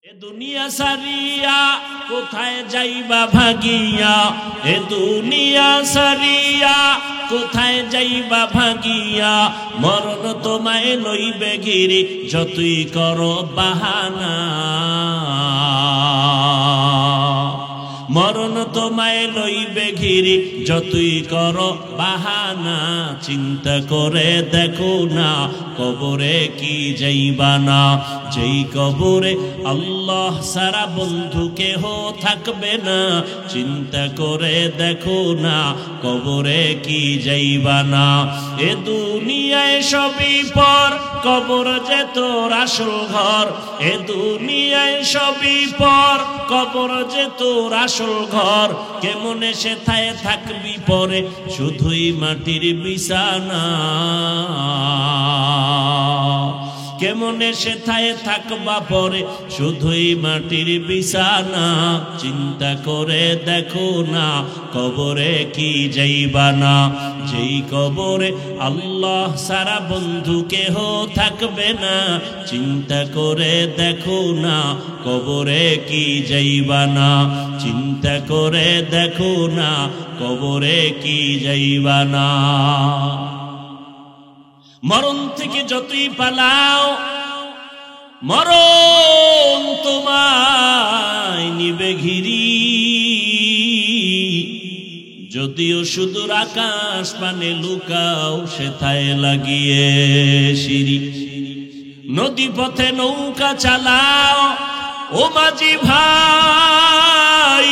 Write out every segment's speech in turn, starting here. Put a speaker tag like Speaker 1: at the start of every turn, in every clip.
Speaker 1: এ দুনিয়া সারিয়া কোথায় যাইবা ভাগিয়া, এ দুনিয়া সারিয়া কোথায় যাইবা ভাগিয়া, মরণ তোমায় লইবে ঘিরে যতই করো বাহানা। মরণ তোমায় লইবে ঘিরে যতই করো বাহানা। চিন্তা করে দেখো না কবরে কি যাইবা না, যেই কবরে আল্লাহ সারা বন্ধু কেহ থাকবে না। চিন্তা করে দেখো না কবরে কি যাইবা না। এ দুনিয়ায় সবই পর, কবর যে তোর আসল ঘর। এ দুনিয়ায় সবই পর, কবর যে তোর আসল ঘর। কেমনে সেথায় থাকবি পরে শুধুই মাটির বিছানা। কেমনে সেথায় থাকবা পরে শুধুই মাটির বিছানা। চিন্তা করে দেখো না কবরে কি যাইবা না, যেই কবরে আল্লাহ সারা বন্ধু কেহ থাকবে না। চিন্তা করে দেখো না কবরে কি যাইবা না, চিন্তা করে দেখো না কবরে কি যাইবা না। মরণ থেকে যতই পালাও মরণ তোমায় নিবে ঘিরি। যদিও সুদূর আকাশ পানে লুকাও সেথায় লাগিয়ে সিঁড়ি। নদী পথে নৌকা চালাও ও মাঝি ভাই,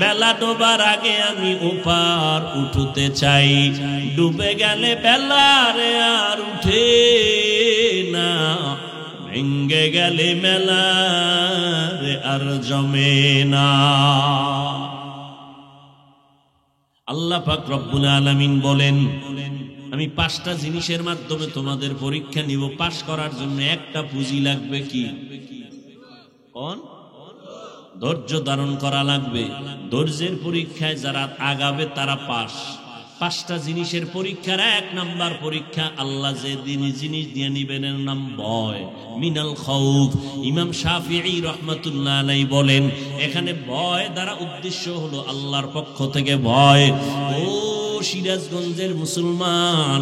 Speaker 1: বেলা ডোবার আগে আমি ওপার উঠতে চাই। ডুবে গেলে বেলারে আর উঠে না, ভেঙ্গে গেলে মেলারে আর জমে না। আল্লাহ পাক রব্বুল আলামিন বলেন, আমি 5টা জিনিসের মাধ্যমে তোমাদের পরীক্ষা নিব। পাশ করার জন্য একটা পুঁজি লাগবে, কি? কোন? ধৈর্য ধারণ করা লাগবে। ধৈর্যের পরীক্ষায় যারা আগাবে তারা পাস। 5টা জিনিসের পরীক্ষার 1 নাম্বার পরীক্ষা আল্লাহ যে জিনিস দিয়ে নিবেন এর নাম ভয়, মিনাল খাউফ। ইমাম শাফিঈ রাহমাতুল্লাহ আলাইহি বলেন, এখানে ভয় দ্বারা উদ্দেশ্য হলো আল্লাহর পক্ষ থেকে ভয়। ও সিরাজগঞ্জের মুসলমান,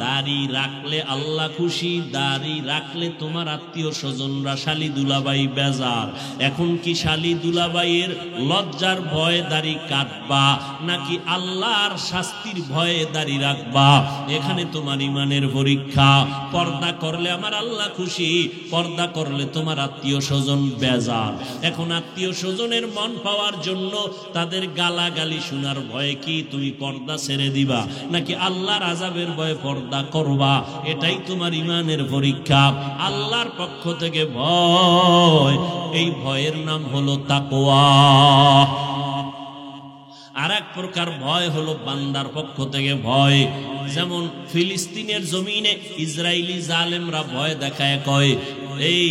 Speaker 1: দাড়ি রাখলে আল্লাহ খুশি, দাড়ি রাখলে তোমার আত্মীয় স্বজনরা শালি দুলাবাই বেজার। এখন কি শালি দুলাবাইয়ের লজ্জার ভয়ে দাড়ি কাটবা, নাকি আল্লাহর শাস্তির ভয়ে দাড়ি রাখবা? এখানে তোমার ইমানের পরীক্ষা। পর্দা করলে আমার আল্লাহ খুশি, পর্দা করলে তোমার আত্মীয় স্বজন বেজার। এখন আত্মীয় স্বজনের মন পাওয়ার জন্য তাদের গালাগালি শোনার ভয়ে কি তুমি পর্দা ছেড়ে দিবা, নাকি আল্লাহর আযাবের ভয়ে পর্দা করবা? এটাই তোমার ইমানের পরীক্ষা। আল্লাহর পক্ষ থেকে ভয়, এই ভয়ের নাম হলো তাকওয়া। আর এক প্রকার ভয় হলো বান্দার পক্ষ থেকে ভয়। যেমন ফিলিস্তিনের জমিনে ইসরায়েলি জালেমরা ভয় দেখায়, কয় এই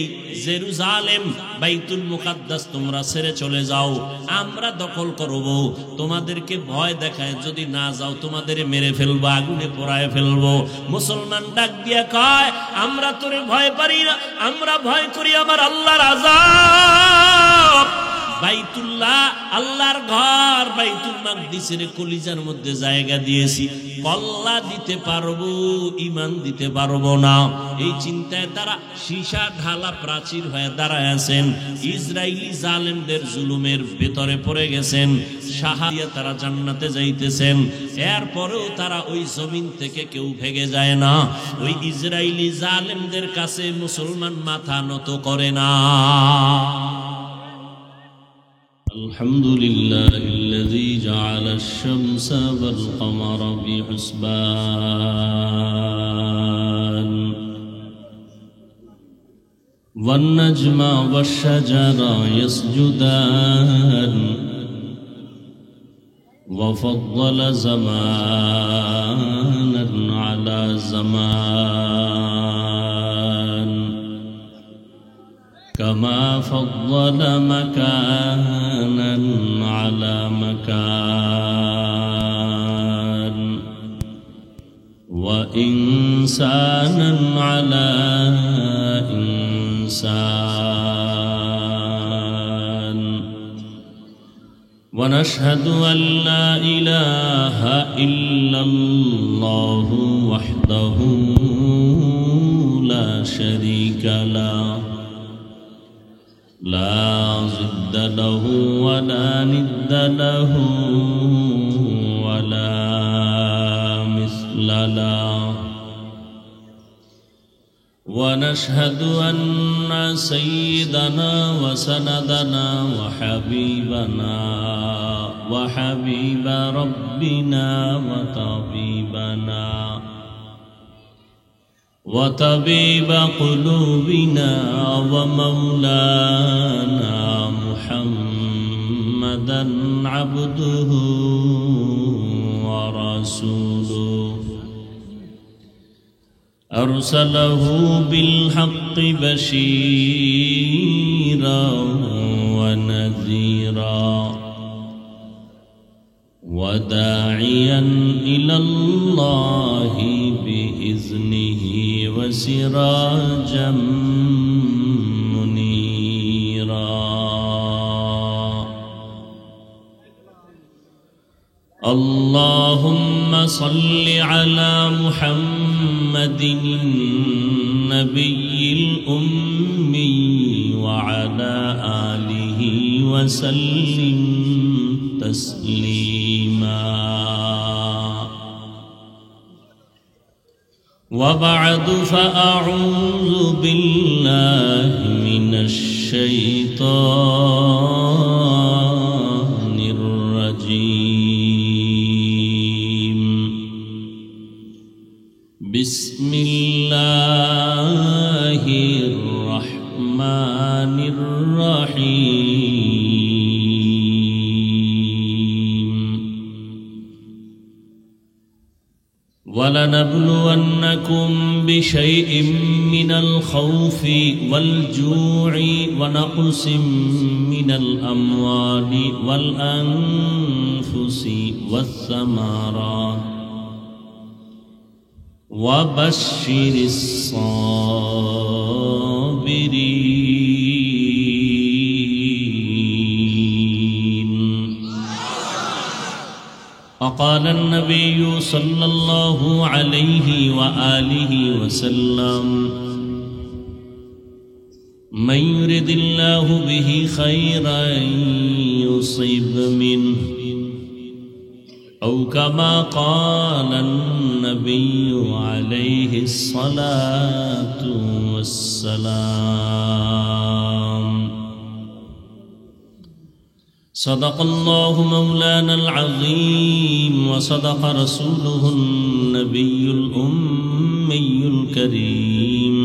Speaker 1: জেরুজালেম বাইতুল মুকাদ্দাস তোমরা ছেড়ে চলে যাও, আমরা দখল করব। তোমাদেরকে ভয় দেখায় যদি না যাও তোমাদের মেরে ফেলবো, আগুনে পোড়ায় ফেলবো। মুসলমান ডাক দিয়া কয়, আমরা তোরে ভয় পারি না, আমরা ভয় করি আমার আল্লাহর আযাব। বাইতুল্লাহ আল্লাহর ঘর, বাইতুল মাকদিসের কলিজার মধ্যে জায়গা দিয়েছি, কল্লা দিতে পারবো, ইমান দিতে পারবো না। এই চিন্তায় তারা সীসা ঢালা প্রাচীর হয়ে দাঁড়ায় আছেন। ইসরায়েলি জালেমদের জুলুমের ভেতরে পড়ে গেছেন, শাহাদিয়া তারা জান্নাতে যাইতেছেন। এরপরেও তারা ওই জমিন থেকে কেউ ভেগে যায় না। ওই ইসরায়েলি জালেমদের কাছে মুসলমান মাথা নত করে না। আলহামদুলিল্লাহিল্লাযী জাআলাশ শামসা ওয়াল কমারা বিহুসবান ওয়ান নাজমা ওয়াশ শাজারা ইয়াসজুদান ওয়া ফাদ্দালা জামানান আলা জামান كما فضل مكانا على مكان وإنسانا على إنسان ونشهد أن لا إله إلا الله وحده لا شريك له لا ضد له ولا ند له ولا مثل له ونشهد أن سيدنا وسندنا وحبيب ربنا وطبيب قلوبنا ومولانا محمدا عبده ورسوله أرسله بالحق بشيرا ونذيرا وداعيا إلى الله بإذنه وسراجا منيرا اللهم صل على محمد النبي الأمي وعلى آله وسلم تسليما وبعد فأعوذ بالله من الشيطان الرجيم بسم الله الرحمن الرحيم ولنبلونكم بشيء من الخوف والجوع ونقص من الأموال والأنفس والثمرات وبشر الصابرين. وقال النبي صلى الله عليه وآله وسلم من يرد الله به خيرا يصيب منه أو كما قال النبي عليه الصلاة والسلام. صدق الله مولانا العظيم وصدق رسوله النبي الأمي الكريم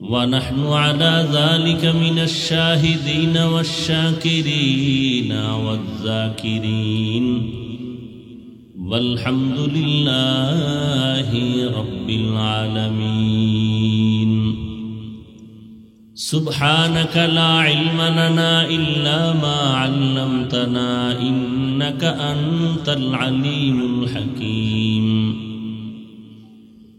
Speaker 1: ونحن على ذلك من الشاهدين والشاكرين والذاكرين والحمد لله رب العالمين. سبحانك لا علم لنا إلا ما علمتنا إنك أنت العليم الحكيم.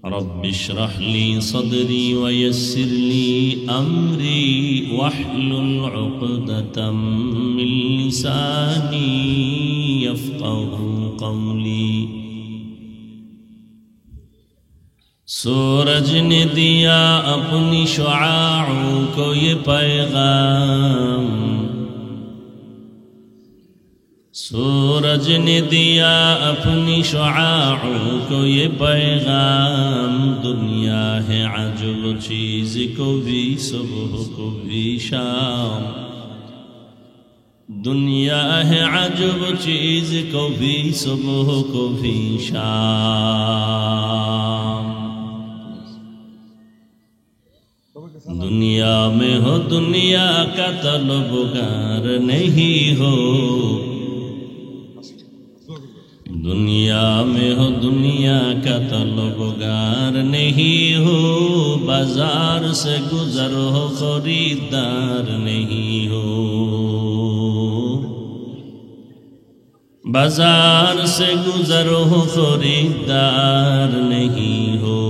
Speaker 1: رب اشرح لي صدري ويسر لي أمري واحلل عقدة من لساني يفقه قولي. सूरज ने दिया अपनी शुआओं को ये पैगाम, सूरज ने दिया अपनी शुआओं को ये पैगाम। दुनिया है अजब चीज़ को भी सुबह को भी शाम, दुनिया है अजब चीज़ को भी सुबह को भी शाम। दुनिया में हो दुनिया का तलबगार नहीं हो, दुनिया में हो दुनिया का तलबगार नहीं हो। बाजार से गुजर हो खरीदार नहीं हो, बाजार से गुजर हो खरीदार नहीं हो।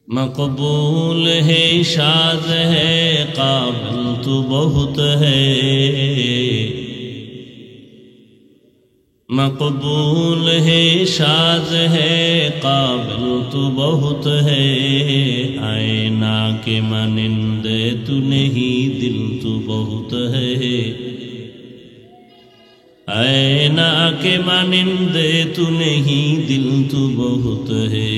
Speaker 1: मकबूल है शाद है काबिल तू बहुत है, मकबूल है शाद है काबिल तू बहुत है, आईना के मानिंदे तू नहीं दिल तू बहुत है, आईना के मानिंदे तू नहीं दिल तू बहुत है।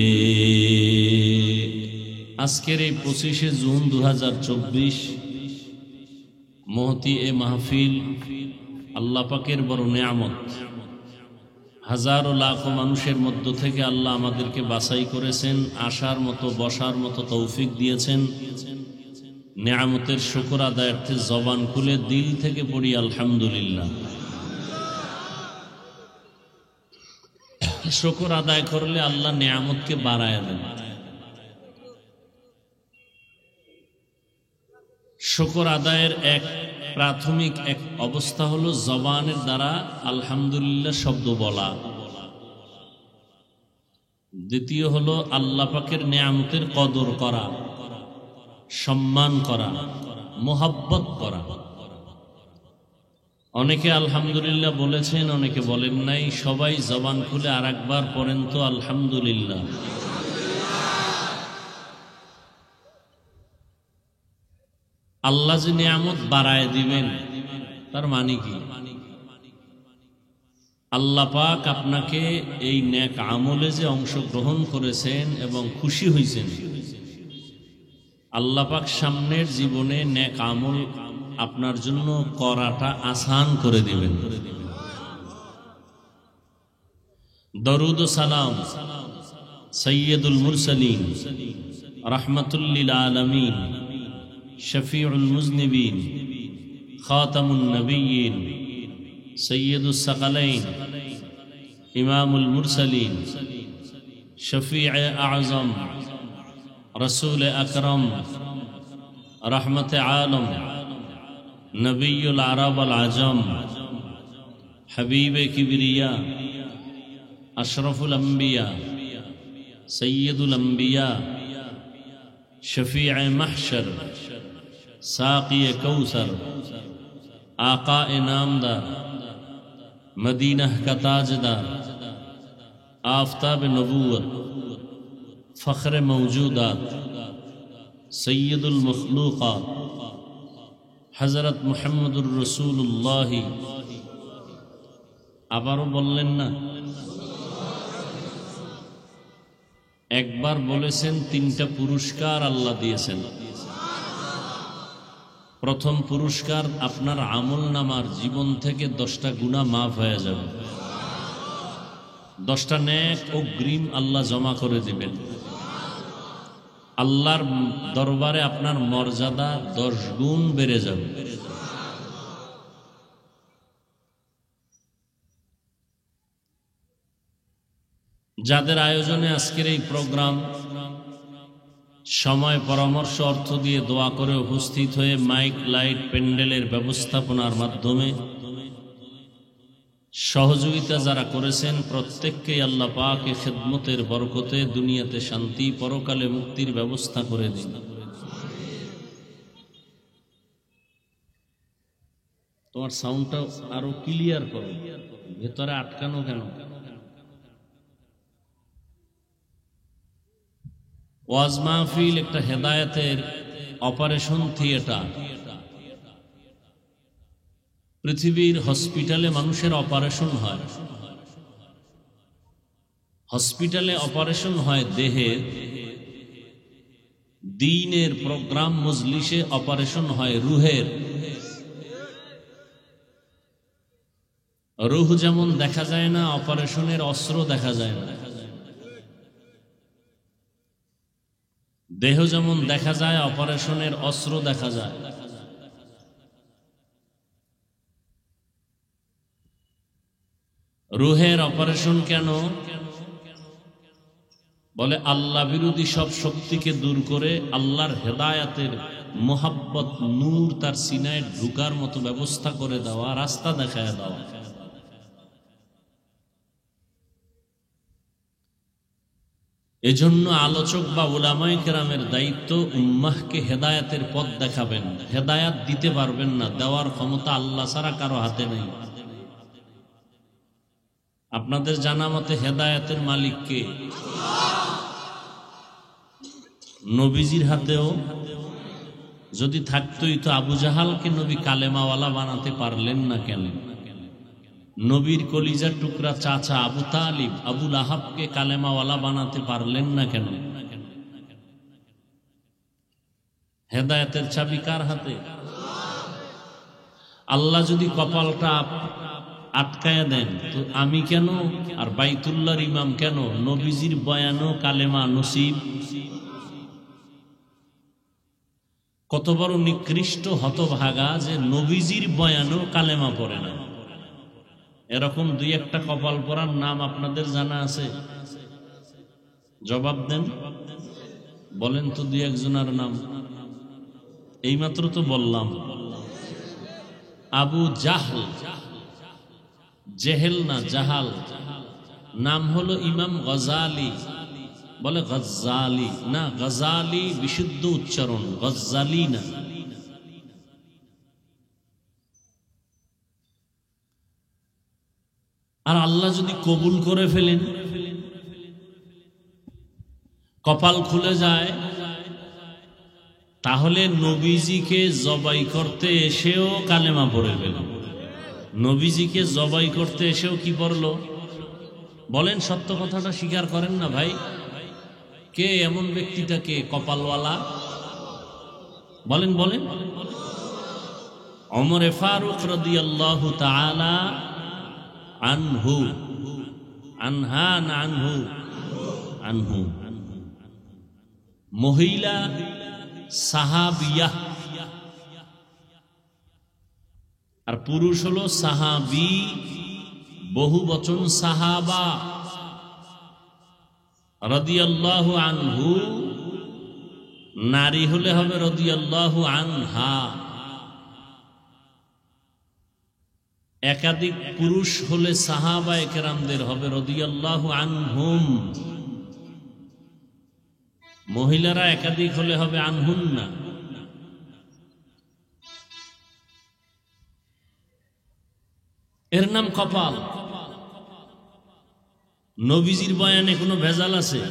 Speaker 1: আজকের এই 25শে জুন 2024 মহতি এ মাহফিল আল্লাহ পাকের বড় নেয়ামত। হাজারো লাখো মানুষের মধ্য থেকে আল্লাহ আমাদেরকে বাছাই করেছেন, আসার মতো বসার মতো তৌফিক দিয়েছেন। নেয়ামতের শুকর আদায়ার্থে জবান খুলে দিল থেকে পড়ি আলহামদুলিল্লাহ। শুকর আদায় করলে আল্লাহ নেয়ামতকে বাড়ায় দেন। শুকর আদায়ের এক প্রাথমিক এক অবস্থা হলো জবানের দ্বারা আলহামদুলিল্লাহ শব্দ বলা। দ্বিতীয় হলো আল্লাহ পাকের নেয়ামতের কদর করা, সম্মান করা, মোহাব্বত করা। অনেকে আলহামদুলিল্লাহ বলেছেন, অনেকে বলেন নাই। সবাই জবান খুলে আর একবার পড়েন তো আলহামদুলিল্লাহ। আল্লাহ যে নিয়ামত বাড়ায় দিবেন তার মানে কি? আল্লাহ পাক আপনাকে এই নেক আমলে যে অংশগ্রহণ করেছেন এবং খুশি হয়েছেন, আল্লাহ পাক সামনের জীবনে নেক আমল আপনার জন্য করাটা আসান করে দিবেন। দরুদ ও সালাম সৈয়দুল মুরসালিন রাহমাতুল লিল আলামিন শফিউল মুজনিবিন খাতামুন নবিয়্যিন সৈয়দুস সাকালাইন ইমামুল মুরসালিন শফিয়ে আযম রসূল আকরম রহমতে আলম নবিয়ুল আরব আল আজম হাবিবে কিবরিয়া আশরফুল আম্বিয়া সৈয়দুল আম্বিয়া शफीअ महशर साक़ी कौसर आका नामदार मदीना का ताजदार आफताब नबूवत फ़ख्र मौजूदात सैयदुल मखलूक़ात हज़रत मुहम्मदुर रसूलुल्लाह। आबारो बोलें ना, একবার বলেছেন তিনটা পুরস্কার আল্লাহ দিয়েছেন। প্রথম পুরস্কার, আপনার আমল নামার জীবন থেকে 10টা গুনাহ মাফ হয়ে যাবে, 10টা নেক অগ্রিম আল্লাহ জমা করে দিবেন। আল্লাহর দরবারে আপনার মর্যাদা 10 গুণ বেড়ে যাবে। যাদের আয়োজনে আজকের এই প্রোগ্রাম, সময় পরামর্শ অর্থ দিয়ে দোয়া করে উপস্থিত হয়ে মাইক লাইট প্যান্ডেলের ব্যবস্থাপনার মাধ্যমে সহযোগিতা যারা করেছেন, প্রত্যেককেই আল্লাহ পাক এই খিদমতের বরকতে দুনিয়াতে শান্তি, পরকালে মুক্তির ব্যবস্থা করে দিন। তোমার সাউন্ডটা আরো ক্লিয়ার করো, ভেতরে আটকানো কেন? ওয়াজ মাহফিল একটা হেদায়েতের অপারেশন থিয়েটার। পৃথিবীর হসপিটালে মানুষের অপারেশন হয়, হসপিটালে অপারেশন হয় দেহের, দ্বীনের প্রোগ্রাম মজলিসে অপারেশন হয় রুহের। রুহ যেমন দেখা যায় না, অপারেশনের অস্ত্র দেখা যায় না। দেহ যেমন দেখা যায়, অপারেশনের অস্ত্র দেখা যায়। রুহের অপারেশন কেন? বলে আল্লাহ বিরোধী সব শক্তিকে দূর করে আল্লাহর হেদায়াতের মোহাব্বত নূর তার সিনায় ঢুকার মতো ব্যবস্থা করে দেওয়া, রাস্তা দেখায় দেওয়া। এজন্য আলোচক বা উলামায়ে কেরামের দায়িত্ব উম্মাহকে হেদায়েতের পথ দেখাবেন। হেদায়েত দিতে পারবেন না, দেওয়ার ক্ষমতা আল্লাহ ছাড়া কারো হাতে নেই। আপনাদের জানা মতে হেদায়েতের মালিক কে? নবীজির হাতেও যদি থাকতোই তো আবু জাহালকে নবী কালেমাওয়ালা বানাতে পারলেন না কেন? নবীর কলিজার টুকরা চাচা আবু তালিব আবুল আহাবকে কালেমাওয়ালা বানাতে পারলেন না কেন? হেদায়েতের চাবি কার হাতে? আল্লাহ যদি কপালটা আটকায়া দেন তো আমি কেন আর বাইতুল্লাহর ইমাম কেন নবীজির বয়ানও কালেমা নসিব? কত বড় নিকৃষ্ট হতভাগা যে নবীজির বয়ানও কালেমা পড়ে না। এরকম দুই একটা কপাল পরার নাম আপনাদের জানা আছে? জবাব দেন, বলেন তো দুই একজনের নাম। এইমাত্র তো বললাম আবু জাহল, জেহেল না জাহাল, নাম হলো ইমাম গজালি। বলে গজ্জালি না, গজালি বিশুদ্ধ উচ্চারণ, গজ্জালি না। আর আল্লাহ যদি কবুল করে ফেলেন, কপাল খুলে যায়, তাহলে নবীজিকে জবাই করতে এসেও কালেমা পড়ে ফেল। নবীজিকে জবাই করতে এসেও কি পড়লো? বলেন, সত্য কথাটা স্বীকার করেন না ভাই? কে এমন ব্যক্তিটাকে কপালওয়ালা? বলেন বলেন। ওমর ফারুক রাদিয়াল্লাহু তাআলা আনহু, আনহা না আনহু, আনহু, মহিলা সাহাবিয়া আর পুরুষ হলো সাহাবি, বহু বচন সাহাবা। রাদিয়াল্লাহু আনহু, নারী হলে হবে রাদিয়াল্লাহু আনহা। একাধিক পুরুষ হলে সাহাবায়ে কেরামদের হবে রাদিয়াল্লাহু আনহুম। মহিলারা একাধিক হলে হবে আনহুন্না। এর নাম কপাল। নবীজির বয়ানে কোনো ভেজাল আছে?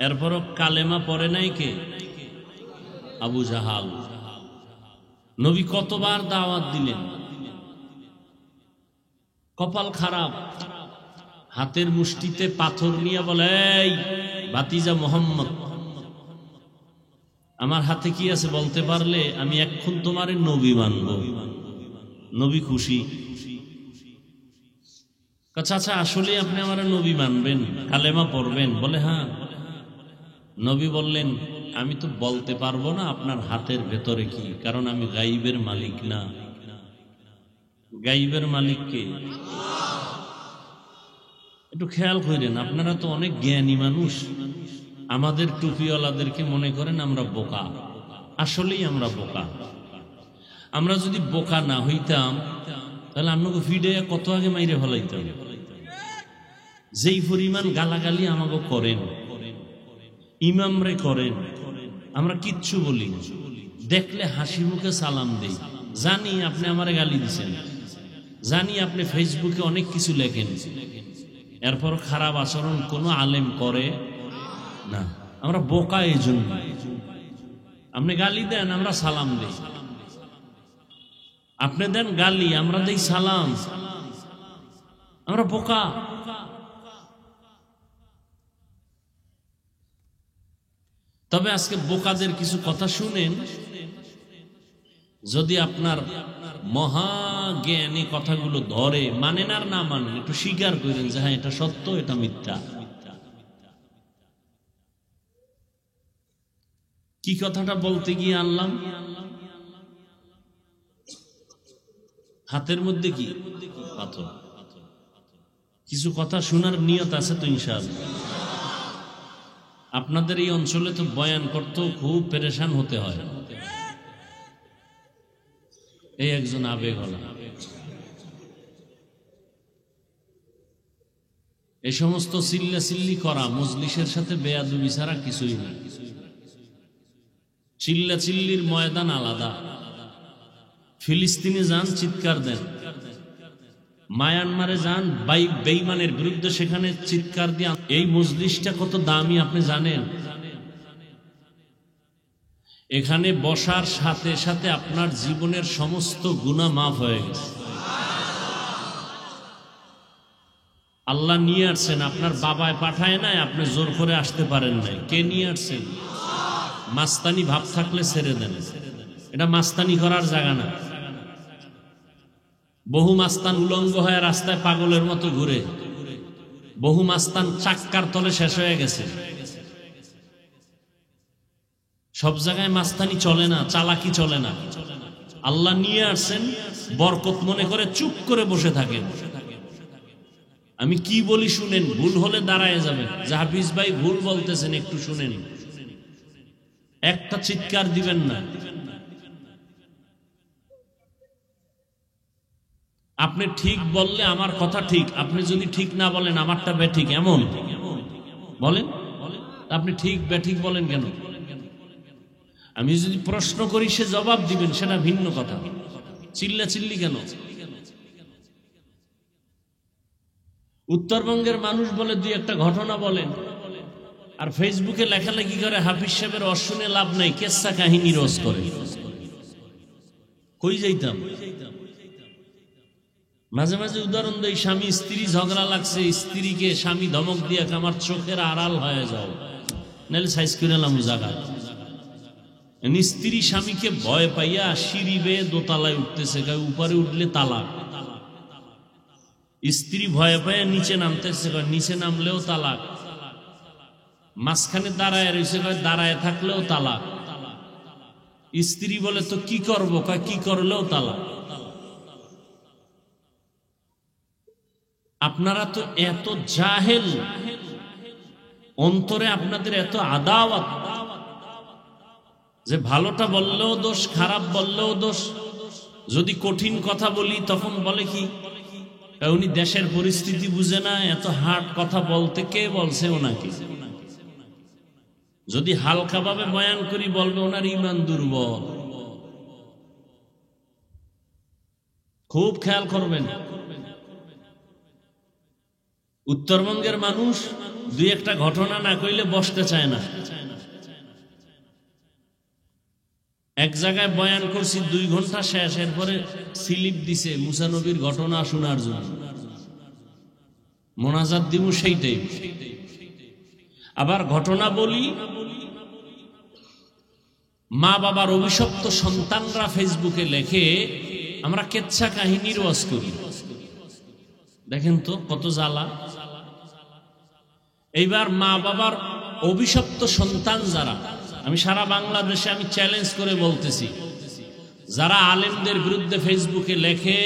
Speaker 1: এরপরও কালেমা পড়ে নাই কে? আবু জাহাল। নবী কতবার দাওয়াত দিলেন, কপাল খারাপ, হাতের মুষ্টিতে পাথর নিয়ে বলে, এই ভাতিজা মোহাম্মদ, আমার হাতে কি আছে বলতে পারলে আমি এখন তোমারে নবী মানব। নবী খুশি। আচ্ছা আসলে আপনি আমার নবী মানবেন, কালেমা পড়বেন? বলে হ্যাঁ। নবী বললেন, আমি তো বলতে পারবো না আপনার হাতের ভেতরে কি, কারণ আমি গাইবের মালিক না। গাইবের মালিক কে? একটু খেয়াল করেন, আপনারা তো অনেক জ্ঞানী মানুষ। আমাদের টুপিওয়ালাদেরকে মনে করেন আমরা বোকা। আসলেই আমরা বোকা। আমরা যদি বোকা না হইতাম তাহলে আপনাকে ফিডে কত আগে মাইরে ফেলাইতাম। যেই পরিমাণ গালাগালি আমাকে করেন, ইমামরে করেন, আমরা কিচ্ছু বলি না। দেখলে হাসি মুখে সালাম দেই। জানি আপনি আমারে গালি দিছেন, জানি আপনি ফেসবুকে অনেক কিছু লেখেন, এরপর খারাপ আচরণ কোনো আলেম করে না। আমরা বোকা। এই জন্য আপনি গালি দেন, আমরা সালাম দেই। আপনি দেন গালি, আমরা দেই সালাম। আমরা বোকা। তবে আজকে বোকাদের কিছু কথা শুনেন, যদি আপনার মহাজ্ঞানী কথাগুলো ধরে, মানেন আর না মানেন, একটু স্বীকার করেন যে হ্যাঁ এটা সত্য, এটা মিথ্যা। কি কথাটা বলতে গিয়ে আনলাম? হাতের মধ্যে কি পাথর। কিছু কথা শোনার নিয়ত আছে তো ইনশাআল্লাহ। আপনাদের এই অঞ্চলে তো বয়ান করতেও খুব পেরেশান হতে হয়। এই একজন আবেগওয়ালা, এই সমস্ত চিল্লাচিল্লি করা মজলিসের সাথে বেয়াদবি ছাড়া কিছুই না। চিল্লাচিল্লির ময়দান আলাদা। ফিলিস্তিনে যান, চিৎকার দেন। মায়ানমারে যান, বেঈমানের বিরুদ্ধে, সেখানে চিৎকার দিয়ে। এই মজলিসটা কত দামি আপনি জানেন? এখানে বসার সাথে সাথে আপনার জীবনের সমস্ত গুনাহ মাফ হয়ে গেছে। আল্লাহ নিয়ে আসছেন, আপনার বাবায় পাঠায় নাই, আপনি জোর করে আসতে পারেন নাই। কে নিয়ে আসছেন? মাস্তানি ভাব থাকলে ছেড়ে দেন, এটা মাস্তানি করার জায়গা না। বহু মাস্তান উলঙ্গ হয়ে রাস্তায় পাগলের মতো ঘুরে, বহু মাস্তান চাক্কার তলে শেষ হয়ে গেছে। সব জায়গায় মাস্তানি চলে না, চালাকি চলে না। আল্লাহ নিয়ে আসছেন, বরকত মনে করে চুপ করে বসে থাকেন। আমি কি বলি শুনেন, ভুল হলে দাঁড়ায় যাবেন। হাফিজ ভাই ভুল বলতেছেন, একটু শুনেন, একটা চিৎকার দিবেন না। আপনি ঠিক বললে আমার কথা ঠিক, আপনি যদি ঠিক না বলেন আমারটা বেঠিক, এমন বলেন। আপনি ঠিক বেঠিক বলেন কেন? আমি যদি প্রশ্ন করি সে জবাব দিবেন, সেটা ভিন্ন কথা। চিল্লাচিল্লি কেন? উত্তরবঙ্গের মানুষ বলে দুই একটা ঘটনা বলেন, আর ফেসবুকে লেখালেখি করে হাফিজ সাহেবের অশুনে লাভ নাই, কেচ্ছা কাহিনী রোজ করে। কই যাইতাম? মাঝে মাঝে উদাহরণ দেই, স্বামী স্ত্রী ঝগড়া লাগছে, স্ত্রীকে স্বামী ধমক দিয়ে আমার চোখের আড়াল হয়ে যাও, নাহলে সাইজ করে এলাম জায়গা। স্ত্রী স্বামীকে ভয় পাইয়া সিঁড়ি বেয়ে দোতলায় উঠতেছে, উপরে উঠলে তালাক। স্ত্রী ভয় পাইয়া নিচে নামতেছে, নিচে নামলেও তালাক। মাঝখানে দাঁড়ায় রয়েছে, দাঁড়ায় থাকলেও তালাক। স্ত্রী বলে তো কি করবো, কি করলেও তালাক। আপনারা তো এত জাহেল, অন্তরে আপনাদের এত আদাওয়াত যে ভালোটা বললেও দোষ, খারাপ বললেও দোষ। যদি কঠিন কথা বলি তখন বলে কি উনি দেশের পরিস্থিতি বুঝে না, এত হার্ড কথা বলতে কে বলছে ওনাকে। যদি হালকা ভাবে বয়ান করি বলবে ওনার ঈমান দুর্বল। খুব খেয়াল করবেন। উত্তরবঙ্গের মানুষ দুই একটা ঘটনা না কইলে বসতে চায় না। এক জায়গায় বয়ান করছি 2 ঘন্টা শেষ, এরপরে স্লিপ দিছে মুসা নবীর ঘটনা শোনার জন্য। মোনাজাত দিব সেইটাই। আবার ঘটনা বলি, মা বাবার অভিশপ্ত সন্তানরা ফেসবুকে লেখে আমরা কেচ্ছা কাহিনীর ওয়াজ করি। দেখেন তো কত জ্বালা। এইবার মা বাবার অভিশপ্ত সন্তান যারা, আমি সারা বাংলাদেশে আমি চ্যালেঞ্জ করে বলতেছি, যারা আলেমদের বিরুদ্ধে ফেসবুকে লেখে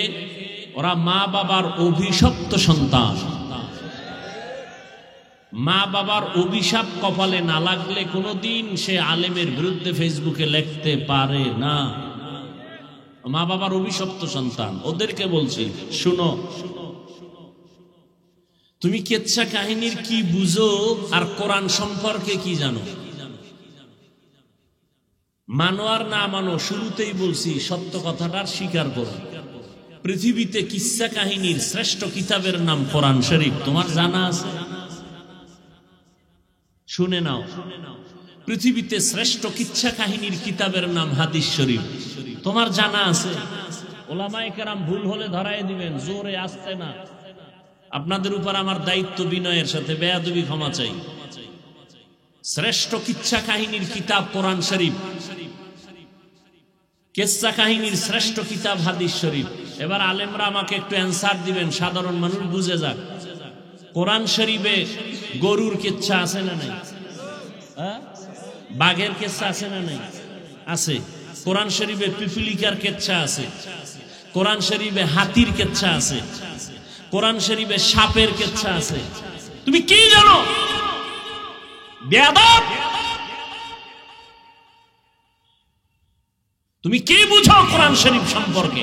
Speaker 1: ওরা মা বাবার অভিশপ্ত সন্তান। মা বাবার অভিশাপ কপালে না লাগলে কোনোদিন সে আলেমের বিরুদ্ধে ফেসবুকে লিখতে পারে না। মা বাবার অভিশপ্ত সন্তান, ওদেরকে বলছি শুনো, তুমি কেচ্ছা কাহিনীর কি বুঝো আর কোরআন সম্পর্কে কি জানো? মানো আর না মানো, শুরুতেই বলছি সত্য কথাটার স্বীকার করো। পৃথিবীতে কিচ্ছা কাহিনীর শ্রেষ্ঠ কিতাবের নাম কোরআন শরীফ, তোমার জানা আছে? শুনে নাও, পৃথিবীতে শ্রেষ্ঠ কিচ্ছা কাহিনীর কিতাবের নাম হাদিস শরীফ, তোমার জানা আছে? ওলামায়ে কেরাম ভুল হলে ধরায় দিবেন, জোরে আসতে না। আপনাদের উপর আমার দায়িত্ব, বিনয়ের সাথে বেয়াদবি ক্ষমা চাই। শ্রেষ্ঠ কিচ্ছা কাহিনীর কিতাব কোরআন শরীফ, কিচ্ছা কাহিনীর শ্রেষ্ঠ কিতাব হাদিস শরীফ। এবার আলেমরা আমাকে একটু অ্যান্সার দিবেন, সাধারণ মানুষ বুঝে যাক। কোরআন শরীফে গরুর কিচ্ছা আছে না নাই? বাঘের কিচ্ছা আছে না নাই? আছে। কোরআন শরীফে পিপিলিকার কিচ্ছা আছে, কোরআন শরীফে হাতির কিচ্ছা আছে, কোরআন শরীফে সাপের কিচ্ছা আছে। তুমি কি জানো বেয়াদব? তুমি কি বুঝো কোরআন শরীফ সম্পর্কে?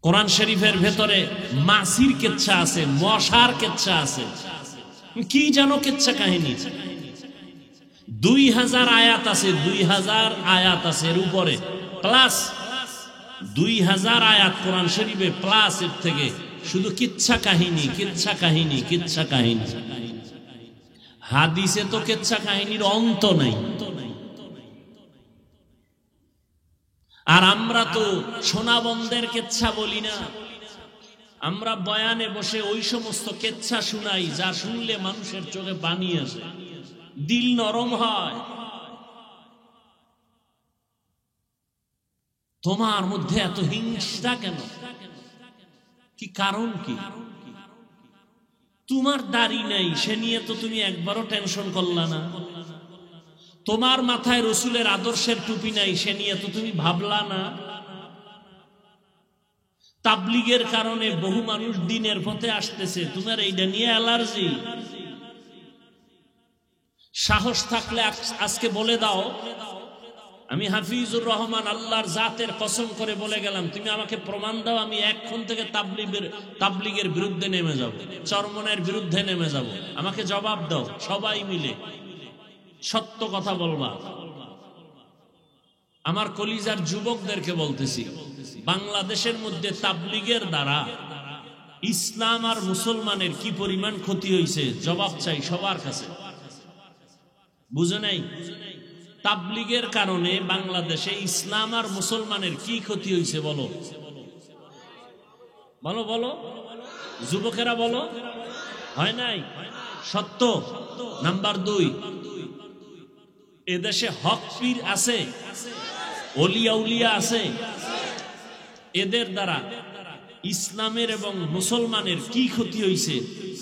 Speaker 1: কোরআন শরীফের ভেতরে মাছির কেচ্ছা আছে, মশার কেচ্ছা আছে, কি জানো কেচ্ছা কাহিনী। 2000 আয়াত আছে, 2000 আয়াত আছে এর উপরে, প্লাস 2000 আয়াত কোরআন শরীফে, প্লাস এর থেকে শুধু কিচ্ছা কাহিনী, কিচ্ছা কাহিনী, কিচ্ছা কাহিনী। হাদিসে তো কিচ্ছা কাহিনীর অন্ত নাই। আর আমরা তো সোনাবন্দের কেচ্ছা বলি না, আমরা বয়ানে বসে ওই সমস্ত কেচ্ছা শুনাই যা শুনলে মানুষের চোখে পানি আসে, দিল নরম হয়। তোমার মধ্যে এত হিংসা কেন? কি কারণ? কি তোমার দাড়ি নাই সে নিয়ে তো তুমি একবারও টেনশন করলা না। তোমার মাথায় রসুলের আদর্শের টুপি নাই সে নিয়ে তো তুমি ভাবলা না। তাবলীগের কারণে বহু মানুষ দ্বীনের পথে আসতেছে, তোমার এইটা নিয়ে অ্যালার্জি। সাহস থাকলে আজকে বলে দাও, আমি হাফিজুর রহমান আল্লাহর জাতের কসম করে বলে গেলাম, তুমি আমাকে প্রমাণ দাও, আমি এখন থেকে তাবলীগের বিরুদ্ধে নেমে যাব, চরমনের বিরুদ্ধে নেমে যাব। আমাকে জবাব দাও, সবাই মিলে সত্য কথা বলবা। আমার কলিজার যুবকদেরকে বলতেছি, বাংলাদেশের মধ্যে তাবলীগের দ্বারা ইসলাম আর মুসলমানের কি পরিমাণ ক্ষতি হয়েছে, জবাব চাই সবার কাছে। বুঝে নাই? তাবলীগের কারণে বাংলাদেশে ইসলাম আর মুসলমানের কি ক্ষতি হয়েছে বলো, বলো বলো, যুবকেরা বলো। হয় নাই? সত্য। নাম্বার 2, এদেশে হক পীর আছে, ওলিয়া উলিয়া আছে, এদের দ্বারা ইসলামের এবং মুসলমানের কি ক্ষতি হয়েছে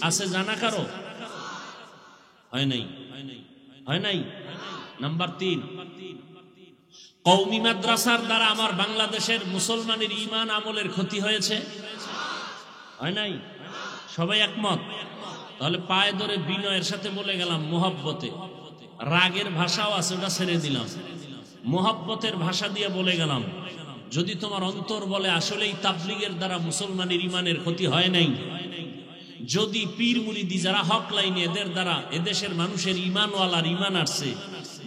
Speaker 1: আছে জানা কারো? হয় নাই? হয় নাই? নাম্বার 3, কওমি মাদ্রাসার দ্বারা আমার বাংলাদেশের মুসলমানের ঈমান আমলের ক্ষতি হয়েছে। হয় নাই? সবাই একমত? তাহলে পায়ে ধরে বিনয়ের সাথে বলে গেলাম, মোহাব্বতে, রাগের ভাষাও আছে ওটা ছেড়ে দিলাম, মোহাব্বতের ভাষা দিয়ে বলে গেলাম, যদি তোমার অন্তর বলে আসলেই তাবলীগের দ্বারা মুসলমানের ঈমানের ক্ষতি হয় নাই, যদি পীর মুরিদি যারা হক লাইনে এদের দ্বারা এদেশের মানুষের ঈমানওয়ালার ঈমান আসছে,